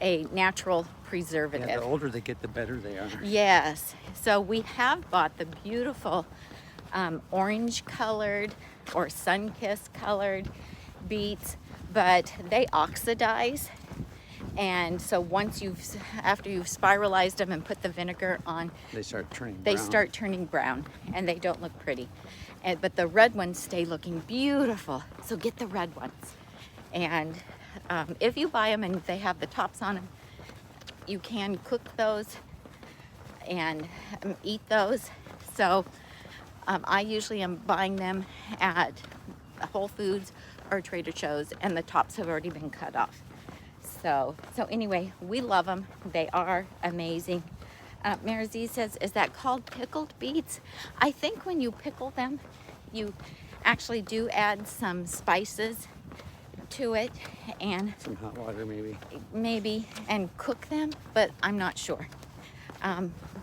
a natural preservative. Yeah, the older they get, the better they are. Yes. So we have bought the beautiful orange colored or sun-kissed colored beets, but they oxidize. And so after you've spiralized them and put the vinegar on, they start turning brown. They start turning brown and they don't look pretty. But the red ones stay looking beautiful. So get the red ones. And if you buy them and they have the tops on them, you can cook those and eat those. So I usually am buying them at Whole Foods or Trader Joe's and the tops have already been cut off. So anyway, we love them. They are amazing. Mary Z says, is that called pickled beets? I think when you pickle them, you actually do add some spices to it and some hot water maybe and cook them, but I'm not sure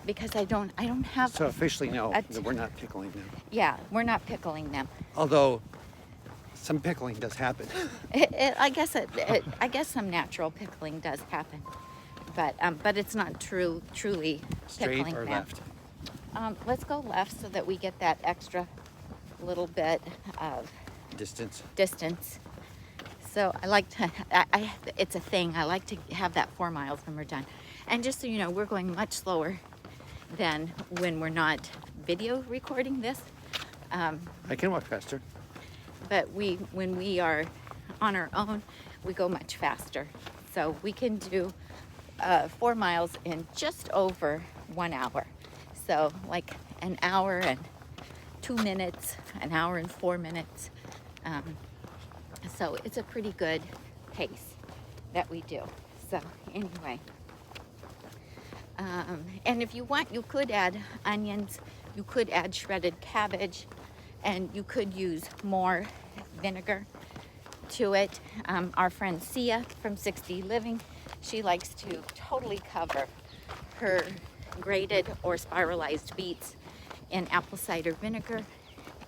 because I don't have. So officially, no, we're not pickling them. Yeah, we're not pickling them. Although some pickling does happen. I guess some natural pickling does happen, but it's not truly Straight pickling or them. left? Let's go left so that we get that extra little bit of distance. So I like to, it's a thing, I like to have that 4 miles when we're done. And just so you know, we're going much slower than when we're not video recording this. I can walk faster. But when we are on our own, we go much faster. So we can do 4 miles in just over 1 hour. So like an hour and 2 minutes, an hour and 4 minutes. So it's a pretty good pace that we do. So anyway, and if you want, you could add onions, you could add shredded cabbage, and you could use more vinegar to it. Our friend Sia from 60 Living, she likes to totally cover her grated or spiralized beets in apple cider vinegar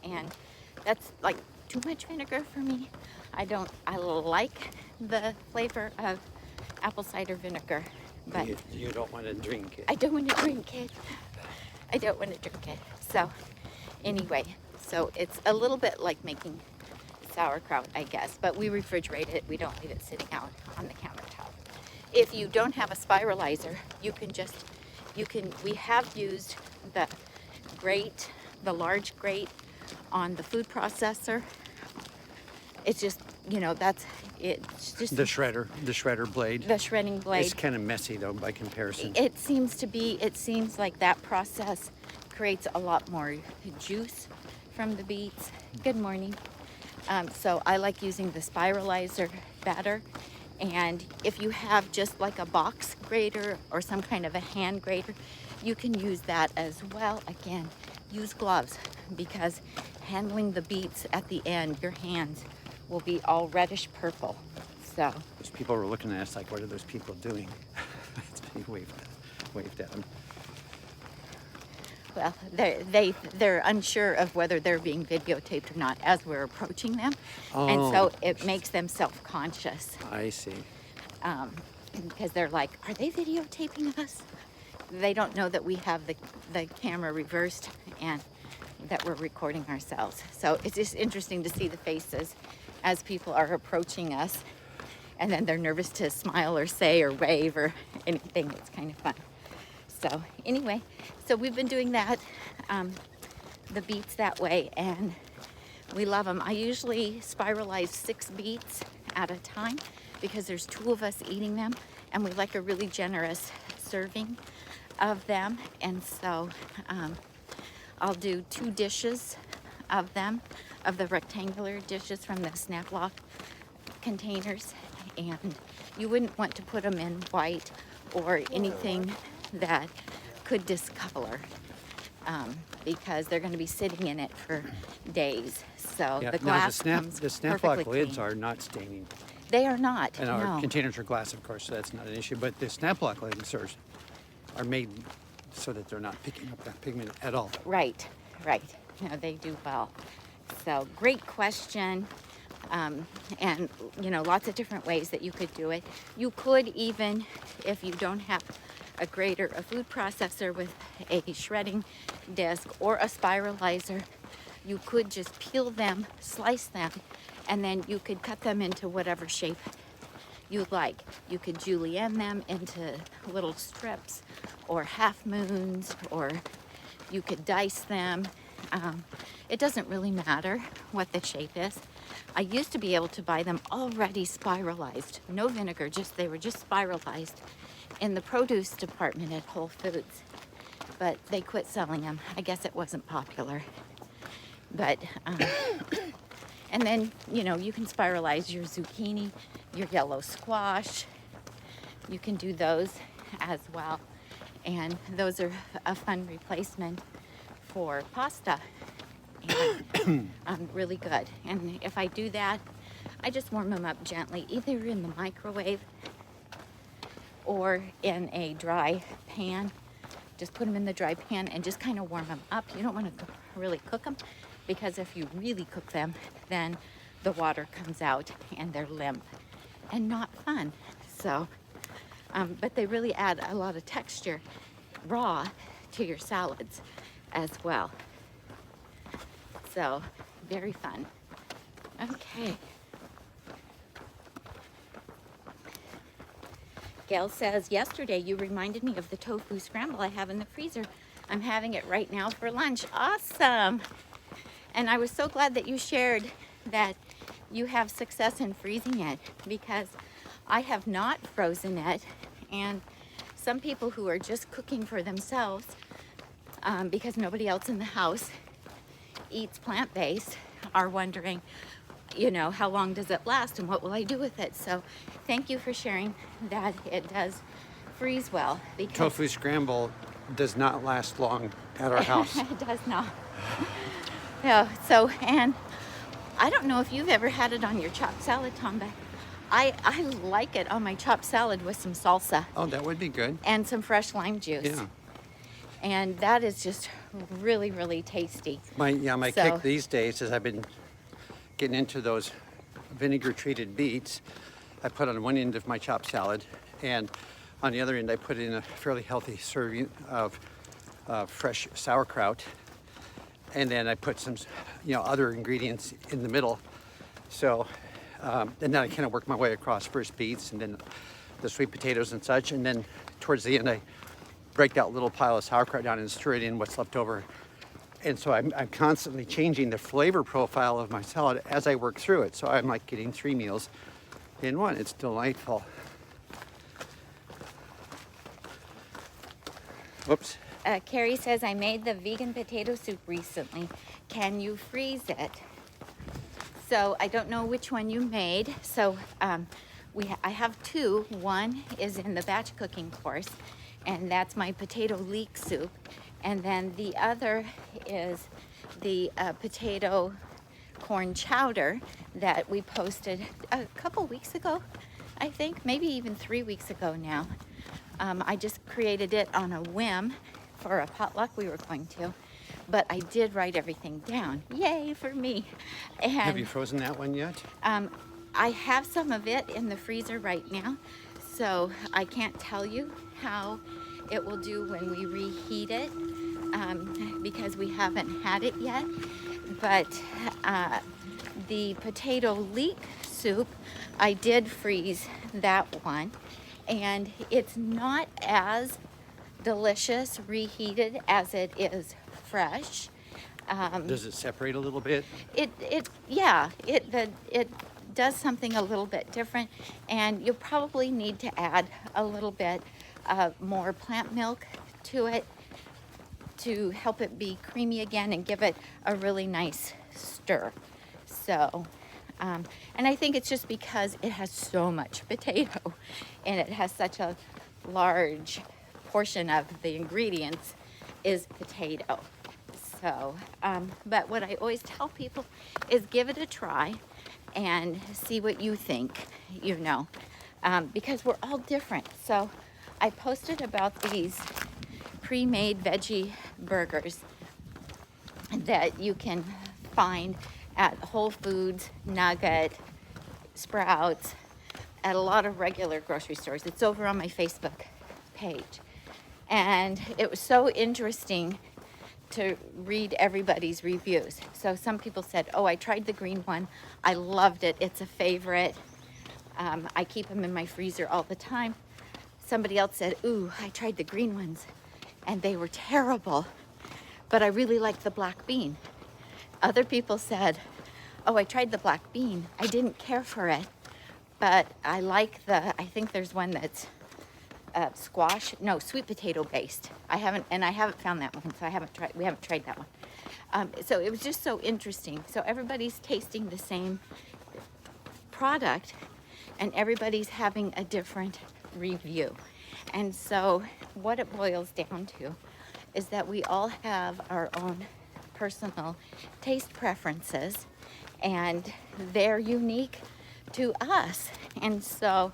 and that's like too much vinegar for me. I like the flavor of apple cider vinegar, but you don't want to drink it. I don't want to drink it. I don't want to drink it. So anyway, so it's a little bit like making sauerkraut, I guess, but we refrigerate it. We don't leave it sitting out on the countertop. If you don't have a spiralizer, we have used the grate, the large grate on the food processor. It's just, it's just The shredder blade. the shredding blade. It's kind of messy though by comparison. It seems like that process creates a lot more juice from the beets. Good morning. So I like using the spiralizer better. And if you have just like a box grater or some kind of a hand grater, you can use that as well. Again, use gloves, because handling the beets at the end, your hands will be all reddish purple. So Those people were looking at us like, what are those people doing? He waved at them. well, they're unsure of whether they're being videotaped or not as we're approaching them. And so it makes them self-conscious, I see. because they're like, are they videotaping us? They don't know that we have the camera reversed and that we're recording ourselves. So it's just interesting to see the faces as people are approaching us, and then they're nervous to smile or say or wave or anything. It's kind of fun. So anyway, so we've been doing that, the beets that way, and we love them. I usually spiralize 6 beets at a time because there's 2 of us eating them, and we like a really generous serving of them. And so I'll do 2 dishes of them, of the rectangular dishes from the snap lock containers. And you wouldn't want to put them in white or anything that could discolor, because they're going to be sitting in it for days. So Yeah, the now glass the comes snap perfectly lock lids clean. are not staining. They are not. And our No. containers are glass, of course, so that's not an issue. But the snap lock lids are made so that they're not picking up that pigment at all. Right. No, they do well. So great question. And lots of different ways that you could do it. You could even, if you don't have a grater, a food processor with a shredding disc or a spiralizer, you could just peel them, slice them, and then you could cut them into whatever shape you like. You could julienne them into little strips or half moons, or you could dice them. It doesn't really matter what the shape is. I used to be able to buy them already spiralized, no vinegar, they were just spiralized in the produce department at Whole Foods, but they quit selling them. I guess it wasn't popular. But and then you can spiralize your zucchini, your yellow squash. You can do those as well, and those are a fun replacement for pasta. And really good. And if I do that, I just warm them up gently, either in the microwave or in a dry pan. Just put them in the dry pan and just kind of warm them up. You don't want to really cook them, because if you really cook them, then the water comes out and they're limp and not fun. So, but they really add a lot of texture raw to your salads as well. So, very fun. Okay. Gail says, yesterday you reminded me of the tofu scramble I have in the freezer. I'm having it right now for lunch. Awesome. And I was so glad that you shared that you have success in freezing it, because I have not frozen it. And some people who are just cooking for themselves, because nobody else in the house eats plant-based, are wondering, how long does it last and what will I do with it? So thank you for sharing that it does freeze well, because Tofu scramble does not last long at our house. it does not. Yeah, so, and I don't know if you've ever had it on your chopped salad, Tom, but I like it on my chopped salad with some salsa Oh, that would be good. and some fresh lime juice. Yeah. And that is just really, really tasty. My So- kick these days is I've been getting into those vinegar treated beets. I put on one end of my chopped salad, and on the other end I put in a fairly healthy serving of fresh sauerkraut, and then I put some other ingredients in the middle. So and then I kind of work my way across, first beets and then the sweet potatoes and such, and then towards the end I break that little pile of sauerkraut down and stir it in what's left over. And so I'm constantly changing the flavor profile of my salad as I work through it. So I'm like getting 3 meals in one. It's delightful. Whoops. Carrie says, I made the vegan potato soup recently. Can you freeze it? So I don't know which one you made. So I have two. One is in the batch cooking course, and that's my potato leek soup. And then the other is the potato corn chowder that we posted a couple weeks ago, I think, maybe even 3 weeks ago now. I just created it on a whim for a potluck we were going to, but I did write everything down. Yay for me. And Have you frozen that one yet? I have some of it in the freezer right now, so I can't tell you how it will do when we reheat it, because we haven't had it yet. But the potato leek soup, I did freeze that one, and it's not as delicious reheated as it is fresh. Does it separate a little bit? It does something a little bit different, and you'll probably need to add a little bit more plant milk to it to help it be creamy again and give it a really nice stir. So, and I think it's just because it has so much potato and it has such a large portion of the ingredients is potato. So, but what I always tell people is give it a try and see what you think, because we're all different. So I posted about these pre-made veggie burgers that you can find at Whole Foods, Nugget, Sprouts, at a lot of regular grocery stores. It's over on my Facebook page. And it was so interesting to read everybody's reviews. So some people said, oh, I tried the green one. I loved it. It's a favorite. I keep them in my freezer all the time. Somebody else said, ooh, I tried the green ones and they were terrible, but I really liked the black bean. Other people said, oh, I tried the black bean. I didn't care for it, but I think there's one that's sweet potato based. I haven't found that one, so we haven't tried that one. So it was just so interesting. So everybody's tasting the same product and everybody's having a different review. And so what it boils down to is that we all have our own personal taste preferences and they're unique to us. And so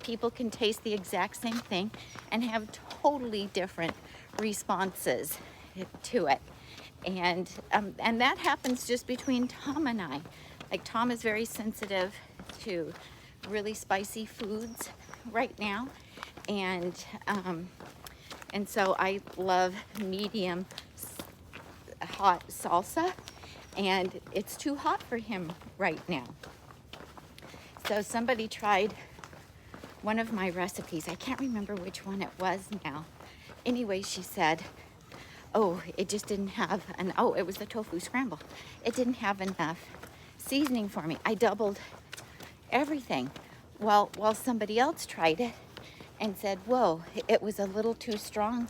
people can taste the exact same thing and have totally different responses to it. And that happens just between Tom and I. Like, Tom is very sensitive to really spicy foods right now. And so I love medium hot salsa, and it's too hot for him right now. So somebody tried one of my recipes. I can't remember which one it was now. Anyway, she said, oh, it just didn't have it was the tofu scramble. It didn't have enough seasoning for me. I doubled everything. Well, while somebody else tried it and said, whoa, it was a little too strong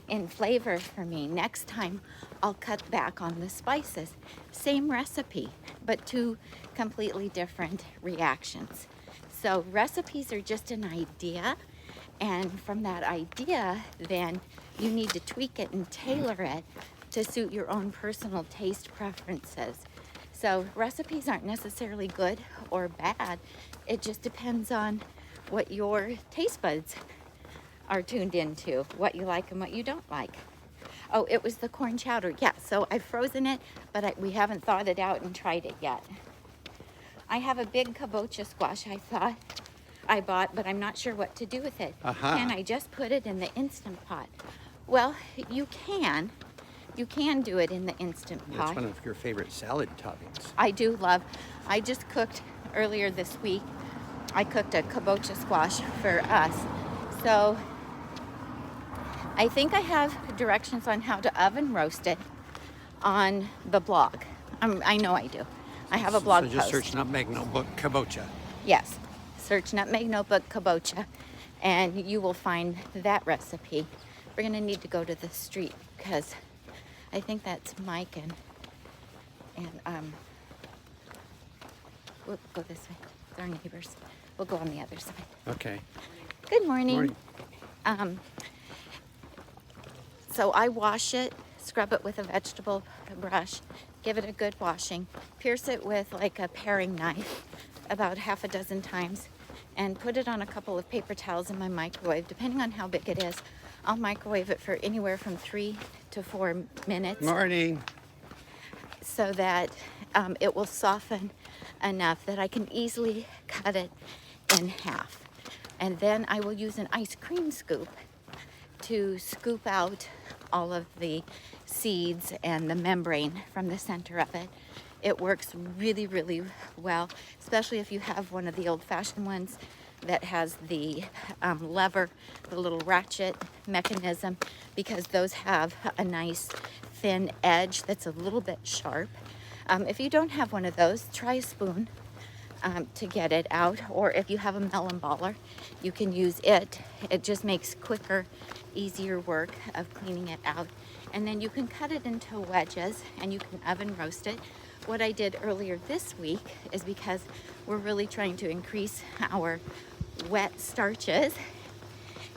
in flavor for me. Next time I'll cut back on the spices. Same recipe, but two completely different reactions. So recipes are just an idea, and from that idea, then you need to tweak it and tailor it to suit your own personal taste preferences. So recipes aren't necessarily good or bad. It just depends on what your taste buds are tuned into, what you like and what you don't like. Oh, it was the corn chowder. Yeah, so I've frozen it, but we haven't thawed it out and tried it yet. I have a big kabocha squash I thought I bought, but I'm not sure what to do with it. Can I just put it in the Instant Pot? Well, you can. You can do it in the Instant Pot. It's one of your favorite salad toppings. I do love. I just cooked earlier this week. I cooked a kabocha squash for us. So I think I have directions on how to oven roast it on the blog. I know I do. I have a blog post. So just post. search Nutmeg Notebook Kabocha. Yes, search Nutmeg Notebook Kabocha, and you will find that recipe. We're gonna need to go to the street because I think that's Mike and we'll go this way. It's our neighbors. We'll go on the other side. Okay. Good morning. Morning. So I wash it, scrub it with a vegetable brush, give it a good washing, pierce it with like a paring knife about half a dozen times, and put it on a couple of paper towels in my microwave. Depending on how big it is, I'll microwave it for anywhere from 3 to 4 minutes. Morning. So that it will soften enough that I can easily cut it in half. And then I will use an ice cream scoop to scoop out all of the seeds and the membrane from the center of it. It works really, really well, especially if you have one of the old-fashioned ones that has the lever, the little ratchet mechanism, because those have a nice thin edge that's a little bit sharp. If you don't have one of those, try a spoon to get it out, or if you have a melon baller, you can use it. It just makes quicker, easier work of cleaning it out. And then you can cut it into wedges and you can oven roast it. What I did earlier this week is, because we're really trying to increase our wet starches,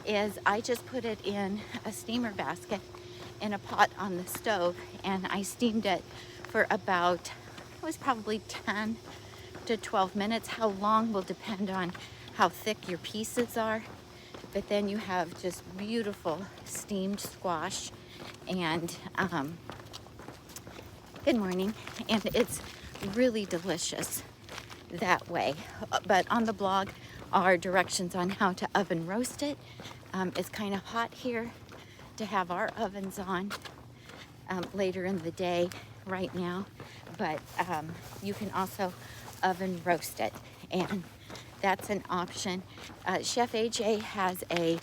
is I just put it in a steamer basket in a pot on the stove, and I steamed it for about, it was probably 10 to 12 minutes. How long will depend on how thick your pieces are, but then you have just beautiful steamed squash. And good morning. And it's really delicious that way. But on the blog are directions on how to oven roast it. It's kind of hot here to have our ovens on later in the day right now, but you can also oven roast it, and that's an option. Chef AJ has a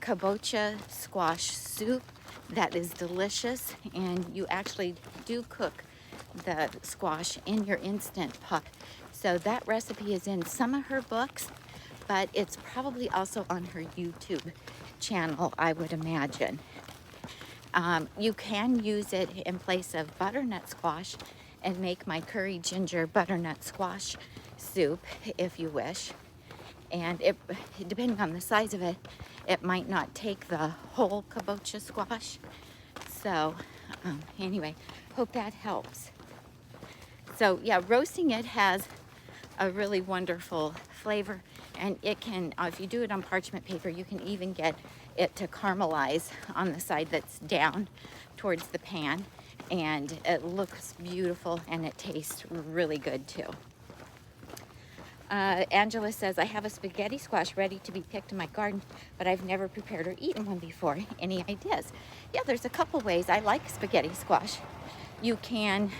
kabocha squash soup that is delicious, and you actually do cook the squash in your Instant Pot. So that recipe is in some of her books, but it's probably also on her YouTube channel, I would imagine. You can use it in place of butternut squash and make my curry ginger butternut squash soup if you wish. And it, depending on the size of it, it might not take the whole kabocha squash. So anyway, hope that helps. So yeah, roasting it has a really wonderful flavor, and it can, if you do it on parchment paper, you can even get it to caramelize on the side that's down towards the pan, and it looks beautiful and it tastes really good too. Angela says, I have a spaghetti squash ready to be picked in my garden, but I've never prepared or eaten one before. Any ideas? Yeah, there's a couple ways. I like spaghetti squash. You can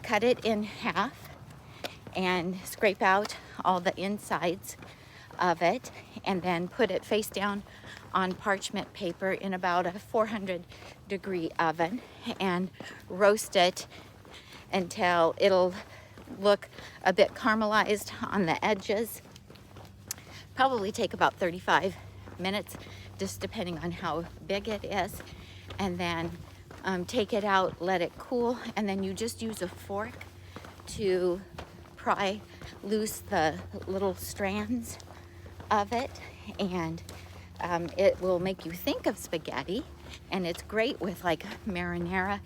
cut it in half and scrape out all the insides of it, and then put it face down on parchment paper in about a 400-degree oven and roast it until it'll look a bit caramelized on the edges. Probably take about 35 minutes, just depending on how big it is. And then take it out, let it cool, and then you just use a fork to pry loose the little strands of it, and it will make you think of spaghetti, and it's great with like marinara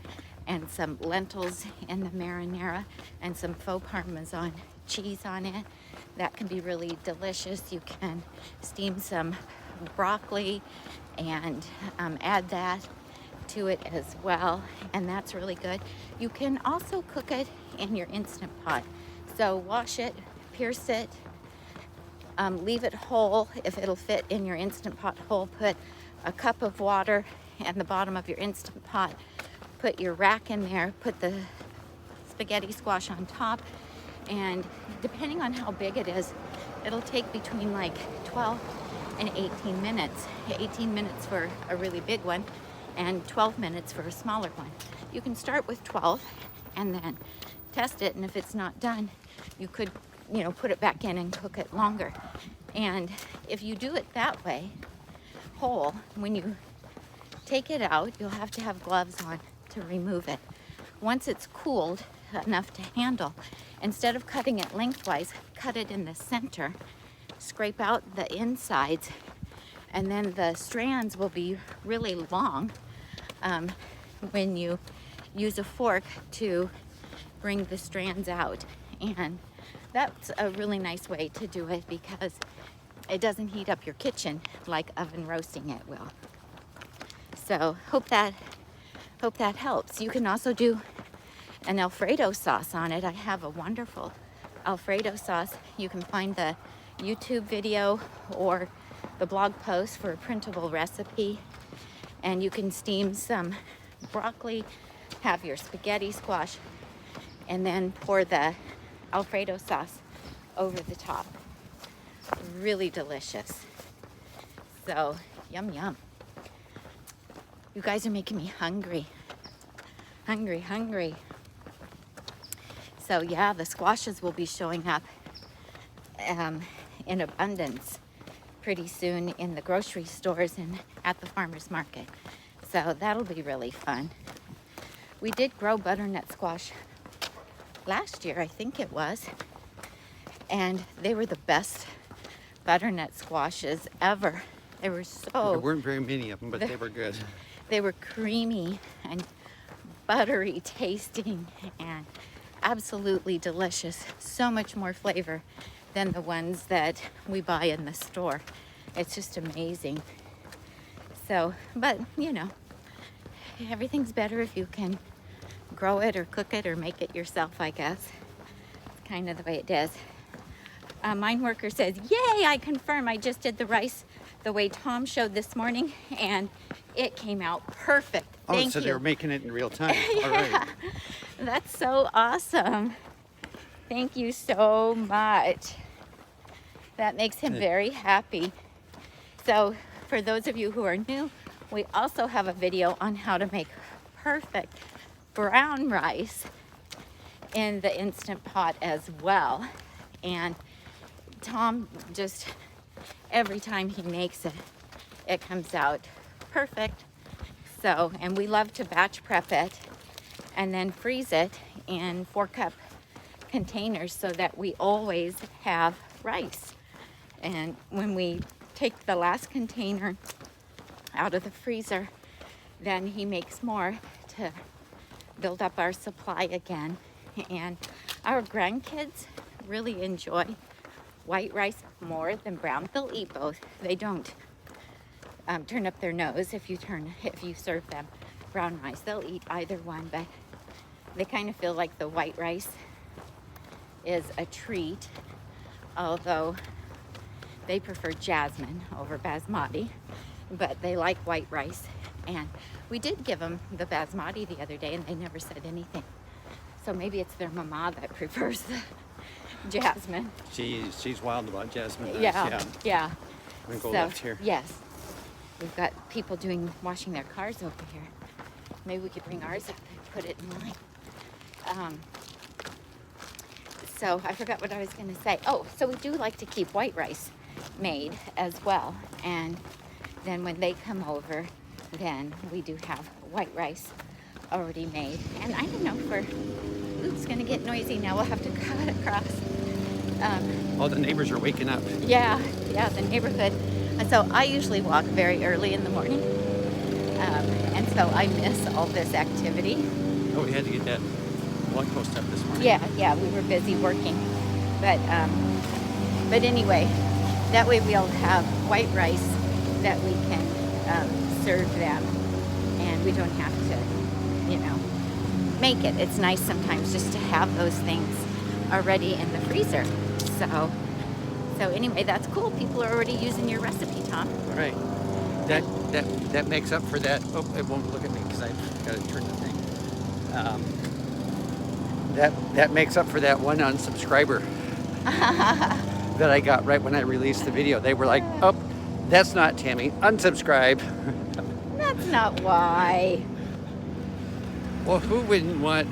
and some lentils in the marinara and some faux Parmesan cheese on it. That can be really delicious. You can steam some broccoli and add that to it as well, and that's really good. You can also cook it in your Instant Pot. So wash it, pierce it, leave it whole. If it'll fit in your Instant Pot whole, put a cup of water at the bottom of your Instant Pot, put your rack in there, put the spaghetti squash on top, and depending on how big it is, it'll take between like 12 and 18 minutes. 18 minutes for a really big one and 12 minutes for a smaller one. You can start with 12 and then test it, and if it's not done, you could, you know, put it back in and cook it longer. And if you do it that way, whole, when you take it out, you'll have to have gloves on to remove it. Once it's cooled enough to handle, instead of cutting it lengthwise, cut it in the center, scrape out the insides, and then the strands will be really long when you use a fork to bring the strands out. And that's a really nice way to do it because it doesn't heat up your kitchen like oven roasting it will. So hope that helps. You can also do an Alfredo sauce on it. I have a wonderful Alfredo sauce. You can find the YouTube video or the blog post for a printable recipe, and you can steam some broccoli, have your spaghetti squash, and then pour the Alfredo sauce over the top. Really delicious. So yum yum. You guys are making me hungry. Hungry. So yeah, the squashes will be showing up in abundance pretty soon in the grocery stores and at the farmer's market. So that'll be really fun. We did grow butternut squash last year, I think it was, and they were the best butternut squashes ever. They were so... There weren't very many of them, but they were good. They were creamy and buttery tasting and absolutely delicious. So much more flavor than the ones that we buy in the store. It's just amazing. So, but you know, everything's better if you can grow it or cook it or make it yourself, I guess. It's kind of the way it is. Mine worker says, yay, I confirm I just did the rice the way Tom showed this morning, and it came out perfect. Thank you. So they're making it in real time. Yeah. All right. That's so awesome. Thank you so much. That makes him very happy. So for those of you who are new, we also have a video on how to make perfect brown rice in the Instant Pot as well. And Tom just, every time he makes it, it comes out perfect. So, and we love to batch prep it and then freeze it in 4-cup containers so that we always have rice. And when we take the last container out of the freezer, then he makes more to build up our supply again. And our grandkids really enjoy white rice more than brown. They'll eat both. They don't turn up their nose if you serve them brown rice. They'll eat either one, but they kind of feel like the white rice is a treat, although they prefer jasmine over basmati, but they like white rice. And we did give them the basmati the other day and they never said anything. So maybe it's their mama that prefers the jasmine. She's wild about jasmine rice. Yeah. I'm gonna go left here. Yes. We've got people washing their cars over here. Maybe we could bring ours up and put it in line. So I forgot what I was going to say. Oh, so we do like to keep white rice made as well. And then when they come over, then we do have white rice already made. And I don't know it's going to get noisy now. We'll have to cut across. All the neighbors are waking up. Yeah, the neighborhood. And so I usually walk very early in the morning. And so I miss all this activity. Oh, we had to get that blog post up this morning. Yeah, we were busy working. But anyway, that way we'll have white rice that we can serve them, and we don't have to, you know, make it. It's nice sometimes just to have those things already in the freezer. So anyway, that's cool. People are already using your recipe, Tom. All right. That makes up for that. Oh, it won't look at me because I've got to turn the thing. That makes up for that one unsubscriber that I got right when I released the video. They were like, "Oh, that's not Tami. Unsubscribe." That's not why. Well, who wouldn't want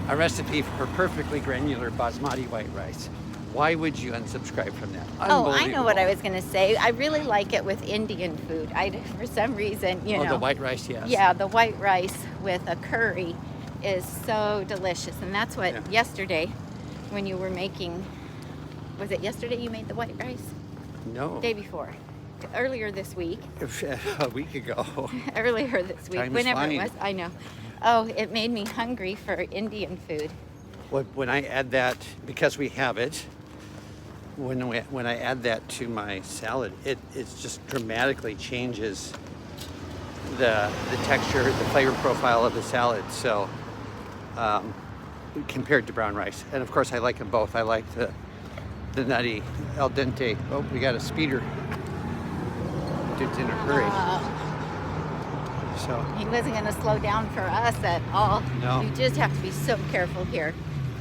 a recipe for perfectly granular basmati white rice? Why would you unsubscribe from that? Oh, I know what I was going to say. I really like it with Indian food. For some reason, you know. Oh, the white rice, yes. Yeah, the white rice with a curry is so delicious. And that's what yesterday, when you were making, was it yesterday you made the white rice? No. Day before. Earlier this week. A week ago. Earlier this week. Time is Whenever flying. it was. I know. Oh, it made me hungry for Indian food. When I add that, because we have it, when I add that to my salad, it just dramatically changes the texture, the flavor profile of the salad. So compared to brown rice, and of course I like them both. I like the nutty al dente. Oh, we got a speeder. It's in a hurry. So He wasn't going to slow down for us at all. No. You just have to be so careful here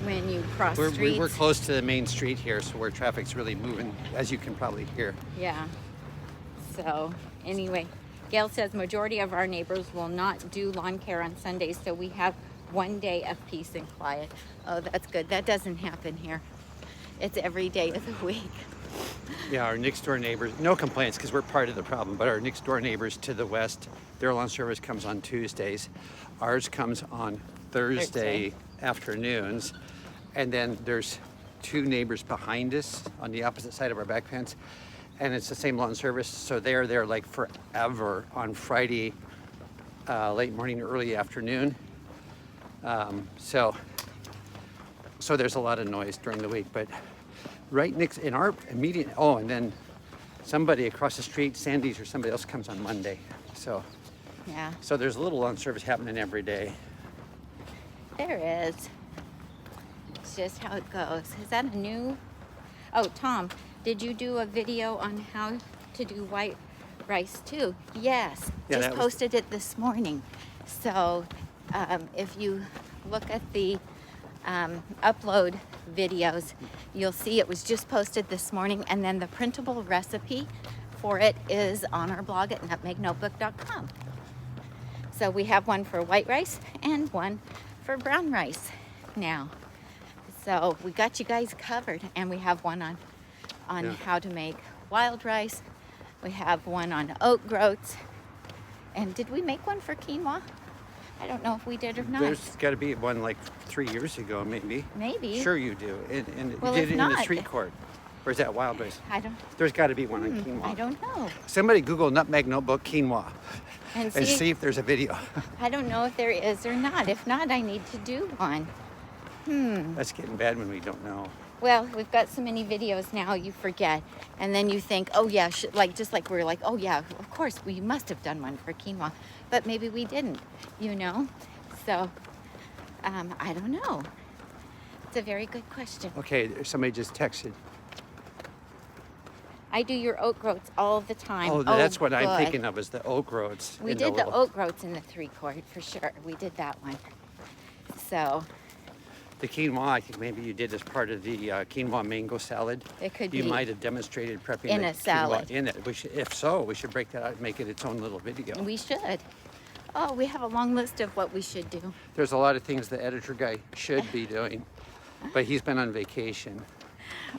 when you cross streets. we're close to the main street here, so where traffic's really moving, as you can probably hear. Yeah. So anyway, Gail says majority of our neighbors will not do lawn care on Sundays, so we have one day of peace and quiet. Oh, that's good. That doesn't happen here. It's every day of the week. Yeah, our next door neighbors, no complaints because we're part of the problem, but our next door neighbors to the west, their lawn service comes on Tuesdays. Ours comes on Thursday afternoons. And then there's two neighbors behind us on the opposite side of our back fence, and it's the same lawn service. So they're there like forever on Friday, late morning, early afternoon. So there's a lot of noise during the week, but right next in our immediate, oh, and then somebody across the street, Sandy's or somebody else comes on Monday. So Yeah. so there's a little lawn service happening every day. There is. It's just how it goes. Is that a new? Oh, Tom, did you do a video on how to do white rice too? Yes. Yeah, Just that was- posted it this morning. So if you look at the upload videos, you'll see it was just posted this morning, and then the printable recipe for it is on our blog at nutmegnotebook.com. So we have one for white rice and one for brown rice now. So we got you guys covered, and we have one on Yeah. how to make wild rice. We have one on oat groats. And did we make one for quinoa? I don't know if we did or not. There's got to be one like 3 years ago, maybe. Maybe. Sure you do. And Well, you if did it in the not- street court. Or is that wild rice? I don't. There's got to be one on quinoa. I don't know. Somebody Google Nutmeg Notebook quinoa And and see, see if there's a video. I don't know if there is or not. If not, I need to do one. That's getting bad when we don't know. Well, we've got so many videos now, you forget. And then you think, oh yeah, just like we're like, oh yeah, of course, we must have done one for quinoa. But maybe we didn't, you know? So, I don't know. It's a very good question. Okay, somebody just texted. I do your oat groats all the time. Oh, that's what I'm good. thinking of is the oat groats. We in did the little- oat groats in the 3-quart for sure. We did that one. So, The quinoa, I think maybe you did as part of the quinoa mango salad. It could You be. might have demonstrated prepping In the a salad. quinoa in it. If so, we should break that out and make it its own little video. we should. Oh, we have a long list of what we should do. There's a lot of things the editor guy should be doing, but he's been on vacation.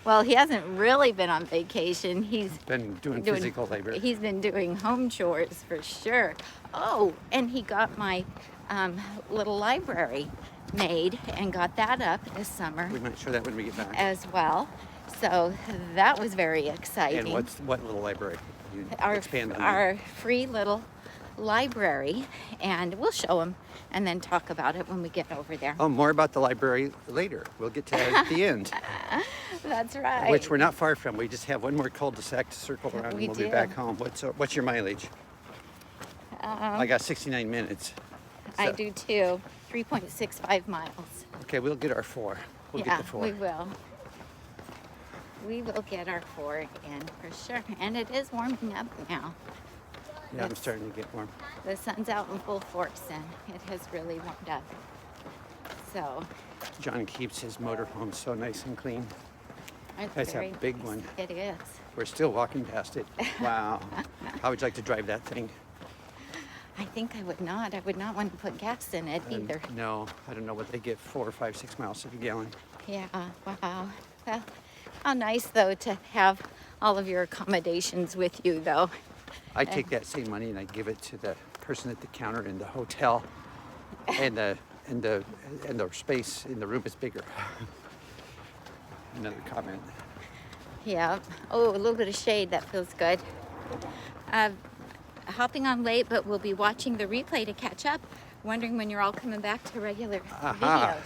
Well, he hasn't really been on vacation. He's Been doing physical labor. He's been doing home chores for sure. Oh, and he got my little library made and got that up this summer We might show that when we get back. as well. So that was very exciting. And what little library? You our expand on that. our free little library, and we'll show them and then talk about it when we get over there. Oh, more about the library later. We'll get to that at the end. That's right. Which we're not far from. We just have one more cul-de-sac to circle around, and we'll be back home. What's your mileage? I got 69 minutes. So. I do too. 3.65 miles. Okay, we'll get our 4. We'll get the 4. We will. We will get our 4 in for sure. And it is warming up now. Yeah, I'm starting to get warm. The sun's out in full force and it has really warmed up. So. John keeps his motorhome so nice and clean. That's a big one. It is. We're still walking past it. Wow. How would you like to drive that thing? I think I would not. I would not want to put gas in it either. No, I don't know what they get, 4, 5, 6 miles to the gallon. Yeah, wow. Well, how nice though to have all of your accommodations with you though. I take that same money and I give it to the person at the counter in the hotel, and the space in the room is bigger. Another comment. Yeah. Oh, a little bit of shade. That feels good. Hopping on late, but we'll be watching the replay to catch up. Wondering when you're all coming back to regular videos.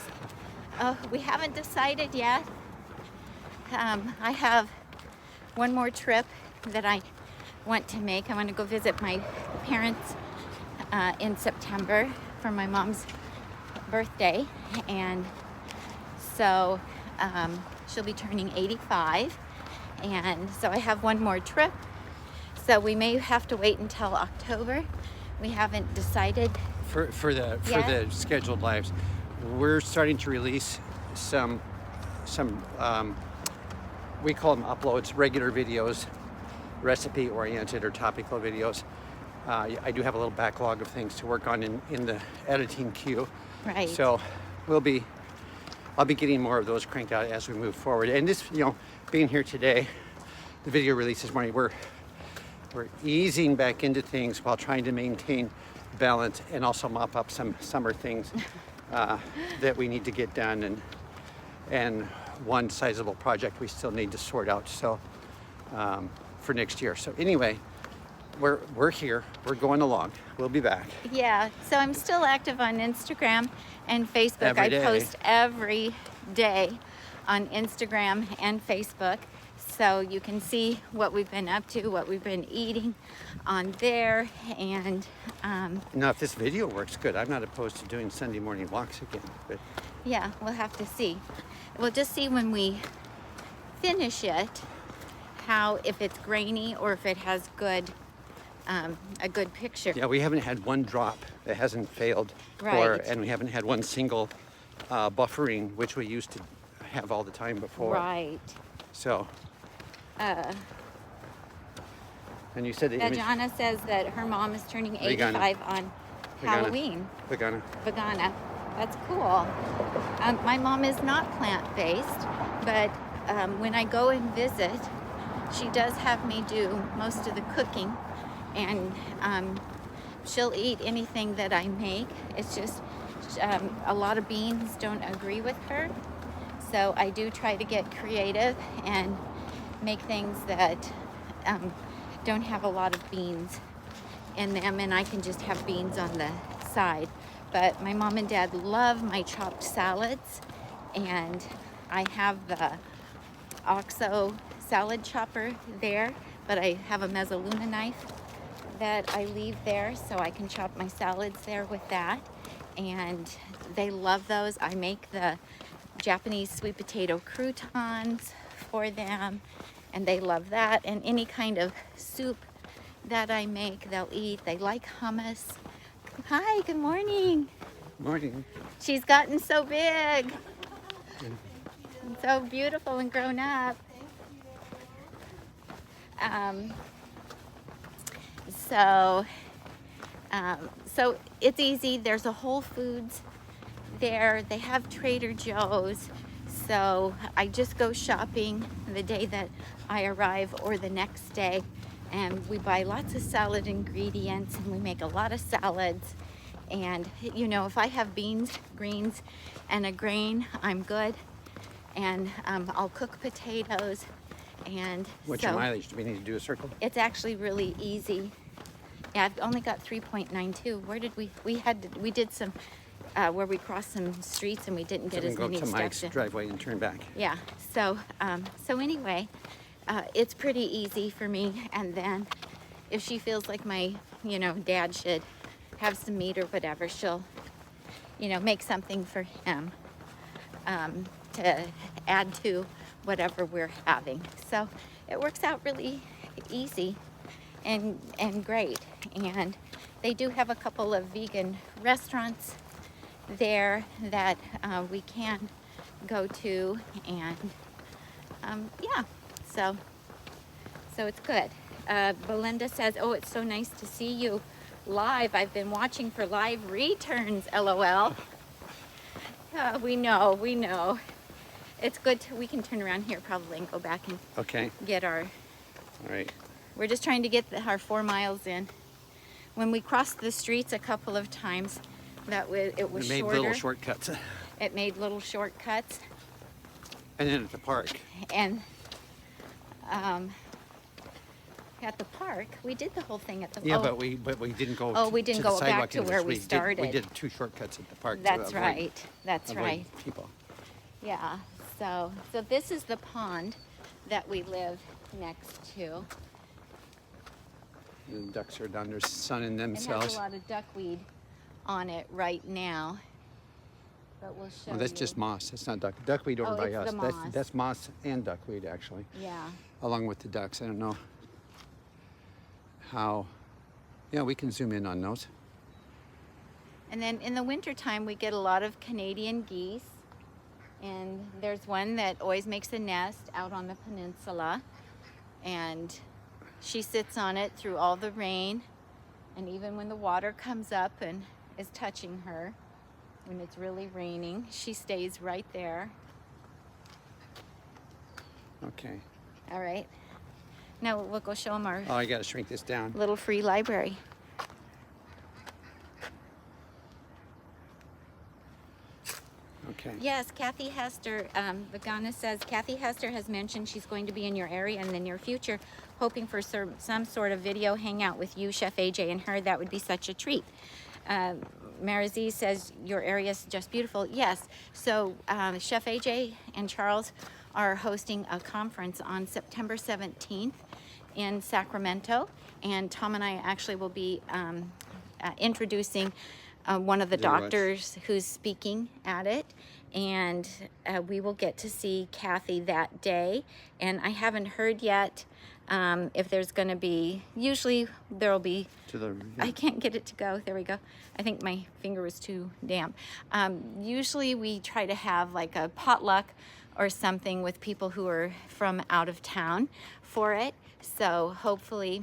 Oh, we haven't decided yet. I have one more trip that I want to make. I want to go visit my parents in September for my mom's birthday, and so she'll be turning 85, and so I have one more trip. So we may have to wait until October. We haven't decided for the scheduled lives. We're starting to release some we call them uploads, regular videos, recipe oriented or topical videos. I do have a little backlog of things to work on in the editing queue. Right. So I'll be getting more of those cranked out as we move forward. And this, being here today, the video release this morning, we're easing back into things while trying to maintain balance and also mop up some summer things that we need to get done, and one sizable project we still need to sort out, so for next year. So anyway, we're here, we're going along, we'll be back. Yeah, so I'm still active on Instagram and Facebook. Every day. I post every day on Instagram and Facebook, so you can see what we've been up to, what we've been eating on there. And now if this video works good, I'm not opposed to doing Sunday morning walks again, but yeah, we'll have to see. We'll just see when we finish it how, if it's grainy or if it has good a good picture. yeah, we haven't had one drop that hasn't failed, Right. and we haven't had one single buffering, which we used to have all the time before. Right. So and you said the image, Jana says that her mom is turning 85 on Halloween. Vegana. Vegana. That's cool. My mom is not plant-based, but when I go and visit, she does have me do most of the cooking, and she'll eat anything that I make. It's just a lot of beans don't agree with her, so I do try to get creative and make things that don't have a lot of beans in them, and I can just have beans on the side. But my mom and dad love my chopped salads, and I have the OXO salad chopper there, but I have a mezzaluna knife that I leave there, so I can chop my salads there with that, and they love those. I make the Japanese sweet potato croutons for them, and they love that, and any kind of soup that I make, they'll eat. They like hummus. Hi, good morning. Morning. She's gotten so big. And so beautiful and grown up. So it's easy. There's a Whole Foods there. They have Trader Joe's. So I just go shopping the day that I arrive or the next day, and we buy lots of salad ingredients, and we make a lot of salads. And if I have beans, greens, and a grain, I'm good. And I'll cook potatoes. And What's your mileage? Do we need to do a circle? it's actually really easy Yeah, I've only got 3.92. Where did we did some, where we crossed some streets and we didn't get as many So I'm gonna go to Mike's driveway and turn back. Yeah, so anyway, it's pretty easy for me. And then if she feels like my, dad should have some meat or whatever, she'll, make something for him to add to whatever we're having. So it works out really easy and great. And they do have a couple of vegan restaurants there that we can go to, and yeah, so it's good. Belinda says, oh, it's so nice to see you live. I've been watching for live returns, LOL. We know. It's good we can turn around here probably and go back and get our... All right. We're just trying to get our 4 miles in. When we crossed the streets a couple of times, it was shorter. It made little shortcuts. It made little shortcuts. And then at the park. And at the park, we did the whole thing at the... Yeah, but we didn't go. Oh, we didn't go back to where we started. We did 2 shortcuts at the park. That's right. That's right. People. Yeah. So this is the pond that we live next to. The ducks are down there sunning themselves. It has a lot of duckweed on it right now. But we'll show you. That's just moss. That's not duckweed over by us. That's moss and duckweed, actually. Yeah. Along with the ducks. I don't know how. Yeah, we can zoom in on those. And then in the wintertime, we get a lot of Canadian geese. And there's one that always makes a nest out on the peninsula. And she sits on it through all the rain. And even when the water comes up and is touching her, when it's really raining, she stays right there. Okay. All right. Now we'll go show them our Oh, I got to shrink this down. little free library. Okay. Yes, Kathy Hester, Vagana says, Kathy Hester has mentioned she's going to be in your area in the near future, hoping for some sort of video hangout with you, Chef AJ, and her. That would be such a treat. Marizy says, your area is just beautiful. Yes, so Chef AJ and Charles are hosting a conference on September 17th in Sacramento, and Tom and I actually will be introducing one of the doctors who's speaking at it, and we will get to see Kathy that day. And I haven't heard yet if there's going to be, usually there'll be, I can't get it to go, there we go. I think my finger was too damp. Usually we try to have like a potluck or something with people who are from out of town for it. So hopefully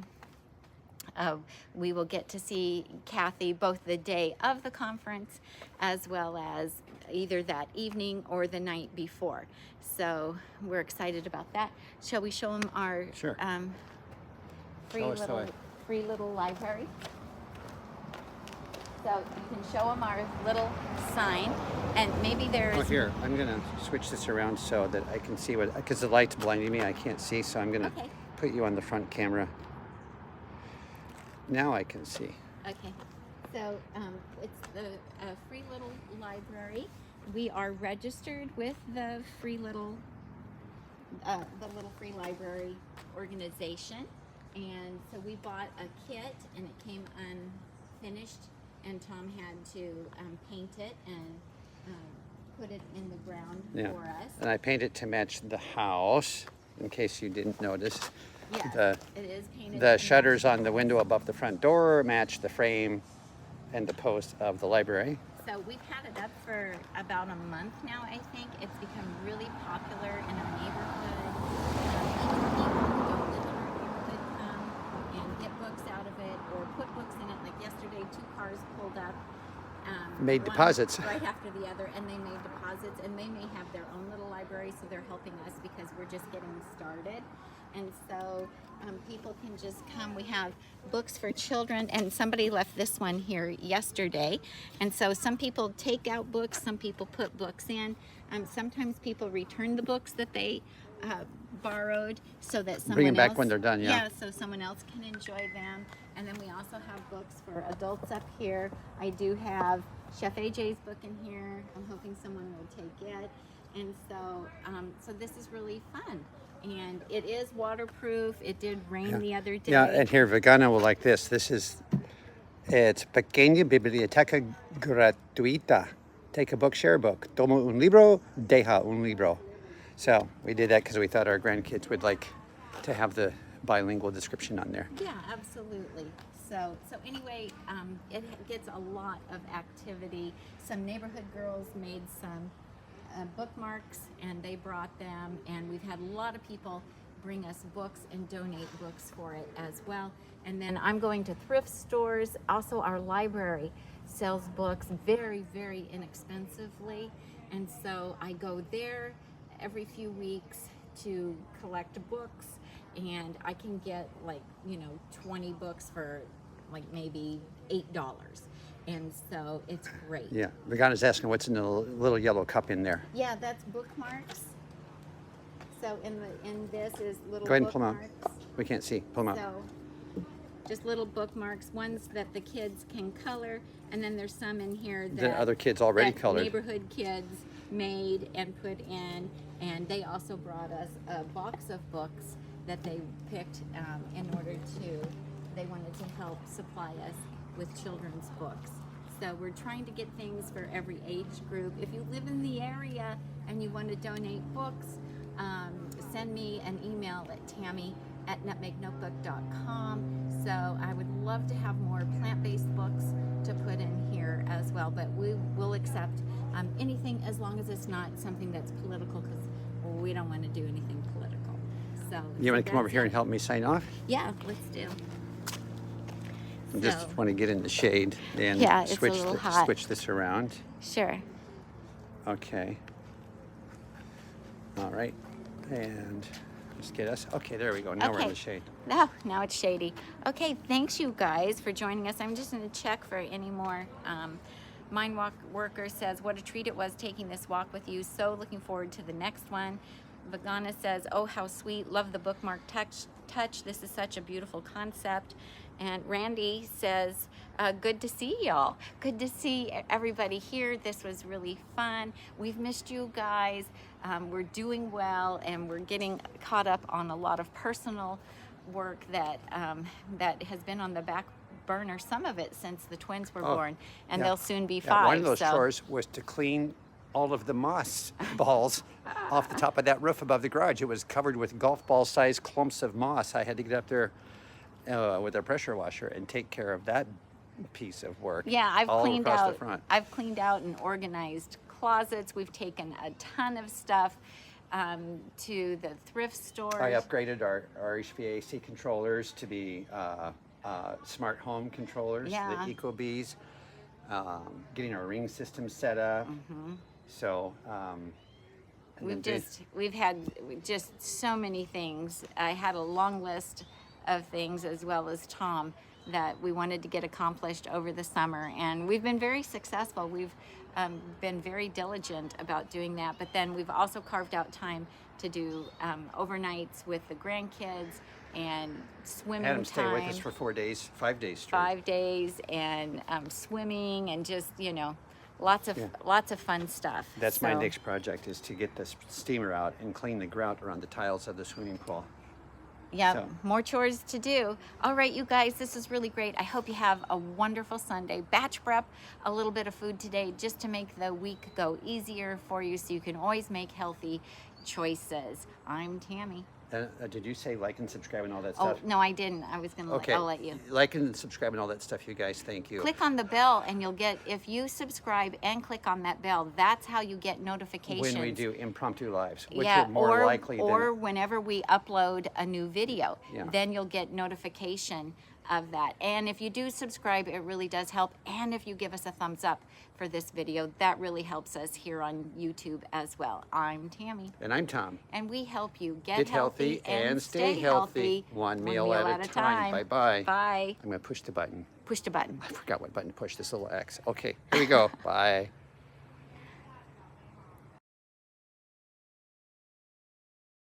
we will get to see Kathy both the day of the conference as well as either that evening or the night before. So we're excited about that. Shall we show them our free little library? So you can show them our little sign, and maybe there's... Oh, here, I'm going to switch this around so that I can see what, because the light's blinding me, I can't see, so I'm going to put you on the front camera. Now I can see. Okay. So it's the free little library. We are registered with the free little, free library organization, and so we bought a kit, and it came unfinished, and Tom had to paint it and put it in the ground for us. And I painted to match the house, in case you didn't notice. Yes, it is painted. The shutters on the window above the front door match the frame and the post of the library. So we've had it up for about a month now, I think. It's become really popular in our neighborhood. People who don't live in our neighborhood come and get books out of it or put books in it. Like yesterday, 2 cars pulled up. Made deposits. Right after the other, and they made deposits, and they may have their own little library, so they're helping us because we're just getting started. And so people can just come. We have books for children, and somebody left this one here yesterday. And so some people take out books, some people put books in. Sometimes people return the books that they borrowed so that someone Bring them back else, when they're done, yeah. Yeah, so someone else can enjoy them. And then we also have books for adults up here. I do have Chef AJ's book in here. I'm hoping someone will take it. And so, so this is really fun. And it is waterproof. It did rain the other day. Yeah, and here, Vegana will like this. It's Pequeña Biblioteca Gratuita. Take a book, share a book. Tomo un libro, deja un libro. So we did that because we thought our grandkids would like to have the bilingual description on there. Yeah, absolutely. So anyway, it gets a lot of activity. Some neighborhood girls made some bookmarks, and they brought them, and we've had a lot of people bring us books and donate books for it as well. And then I'm going to thrift stores. Also, our library sells books very, very inexpensively, and so I go there every few weeks to collect books, and I can get like 20 books for like maybe $8. And so it's great. Yeah, Vegana's asking what's in the little yellow cup in there. Yeah, that's bookmarks. So in this is little Go ahead and pull bookmarks. them out. We can't see. Pull them out. So just little bookmarks, ones that the kids can color, and then there's some in here that The other kids already that colored. neighborhood kids made and put in, and they also brought us a box of books that they picked in order to. They wanted to help supply us with children's books. So we're trying to get things for every age group. If you live in the area and you want to donate books, send me an email at Tami@nutmegnotebook.com. So I would love to have more plant-based books to put in here as well, but we will accept anything as long as it's not something that's political, because we don't want to do anything political. So You want to come over here and help me sign off? Yeah, let's do. I just want to get in the shade and Yeah, it's a little hot. switch this around. Sure. Okay. All right. And just get us. Okay, there we go. Now we're in the shade. Now it's shady. Okay, thanks you guys for joining us. I'm just going to check for any more. Mind Worker says, what a treat it was taking this walk with you. So looking forward to the next one. Vagana says, oh, how sweet. Love the bookmark touch. This is such a beautiful concept. And Randy says, good to see y'all. Good to see everybody here. This was really fun. We've missed you guys. We're doing well, and we're getting caught up on a lot of personal work that has been on the back burner, some of it since the twins were born, and they'll soon be 5. One of those chores was to clean all of the moss balls off the top of that roof above the garage. It was covered with golf ball sized clumps of moss. I had to get up there with a pressure washer and take care of that piece of work. Yeah, I've all cleaned across out. the front. I've cleaned out and organized closets. We've taken a ton of stuff to the thrift store. I upgraded our HVAC controllers to be smart home controllers, Yeah. the EcoBees, getting our ring system set up. So We've had just so many things. I had a long list of things, as well as Tom, that we wanted to get accomplished over the summer, and we've been very successful. We've been very diligent about doing that, but then we've also carved out time to do overnights with the grandkids and swimming Adam time. stay with us for 4 days, 5 days straight. 5 days, and swimming, and just lots of fun stuff. That's my So, next project, is to get the steamer out and clean the grout around the tiles of the swimming pool. Yeah, So. more chores to do. All right, you guys, this is really great. I hope you have a wonderful Sunday. Batch prep a little bit of food today just to make the week go easier for you, so you can always make healthy choices. I'm Tami. Did you say like and subscribe and all that Oh, stuff? no, I didn't. I was gonna. Okay. I'll let you. Like and subscribe and all that stuff, you guys. Thank you. Click on the bell, and you'll get. If you subscribe and click on that bell, that's how you get notifications. When we do impromptu lives, which Yeah, are more likely or than... whenever we upload a new video, Yeah. then you'll get notification of that. And if you do subscribe, it really does help. And if you give us a thumbs up for this video, that really helps us here on YouTube as well. I'm Tami. And I'm Tom. And we help you get healthy and stay healthy. One meal at a time. Bye-bye. Bye. I'm going to push the button. Push the button. I forgot what button to push, this little X. Okay, here we go. Bye.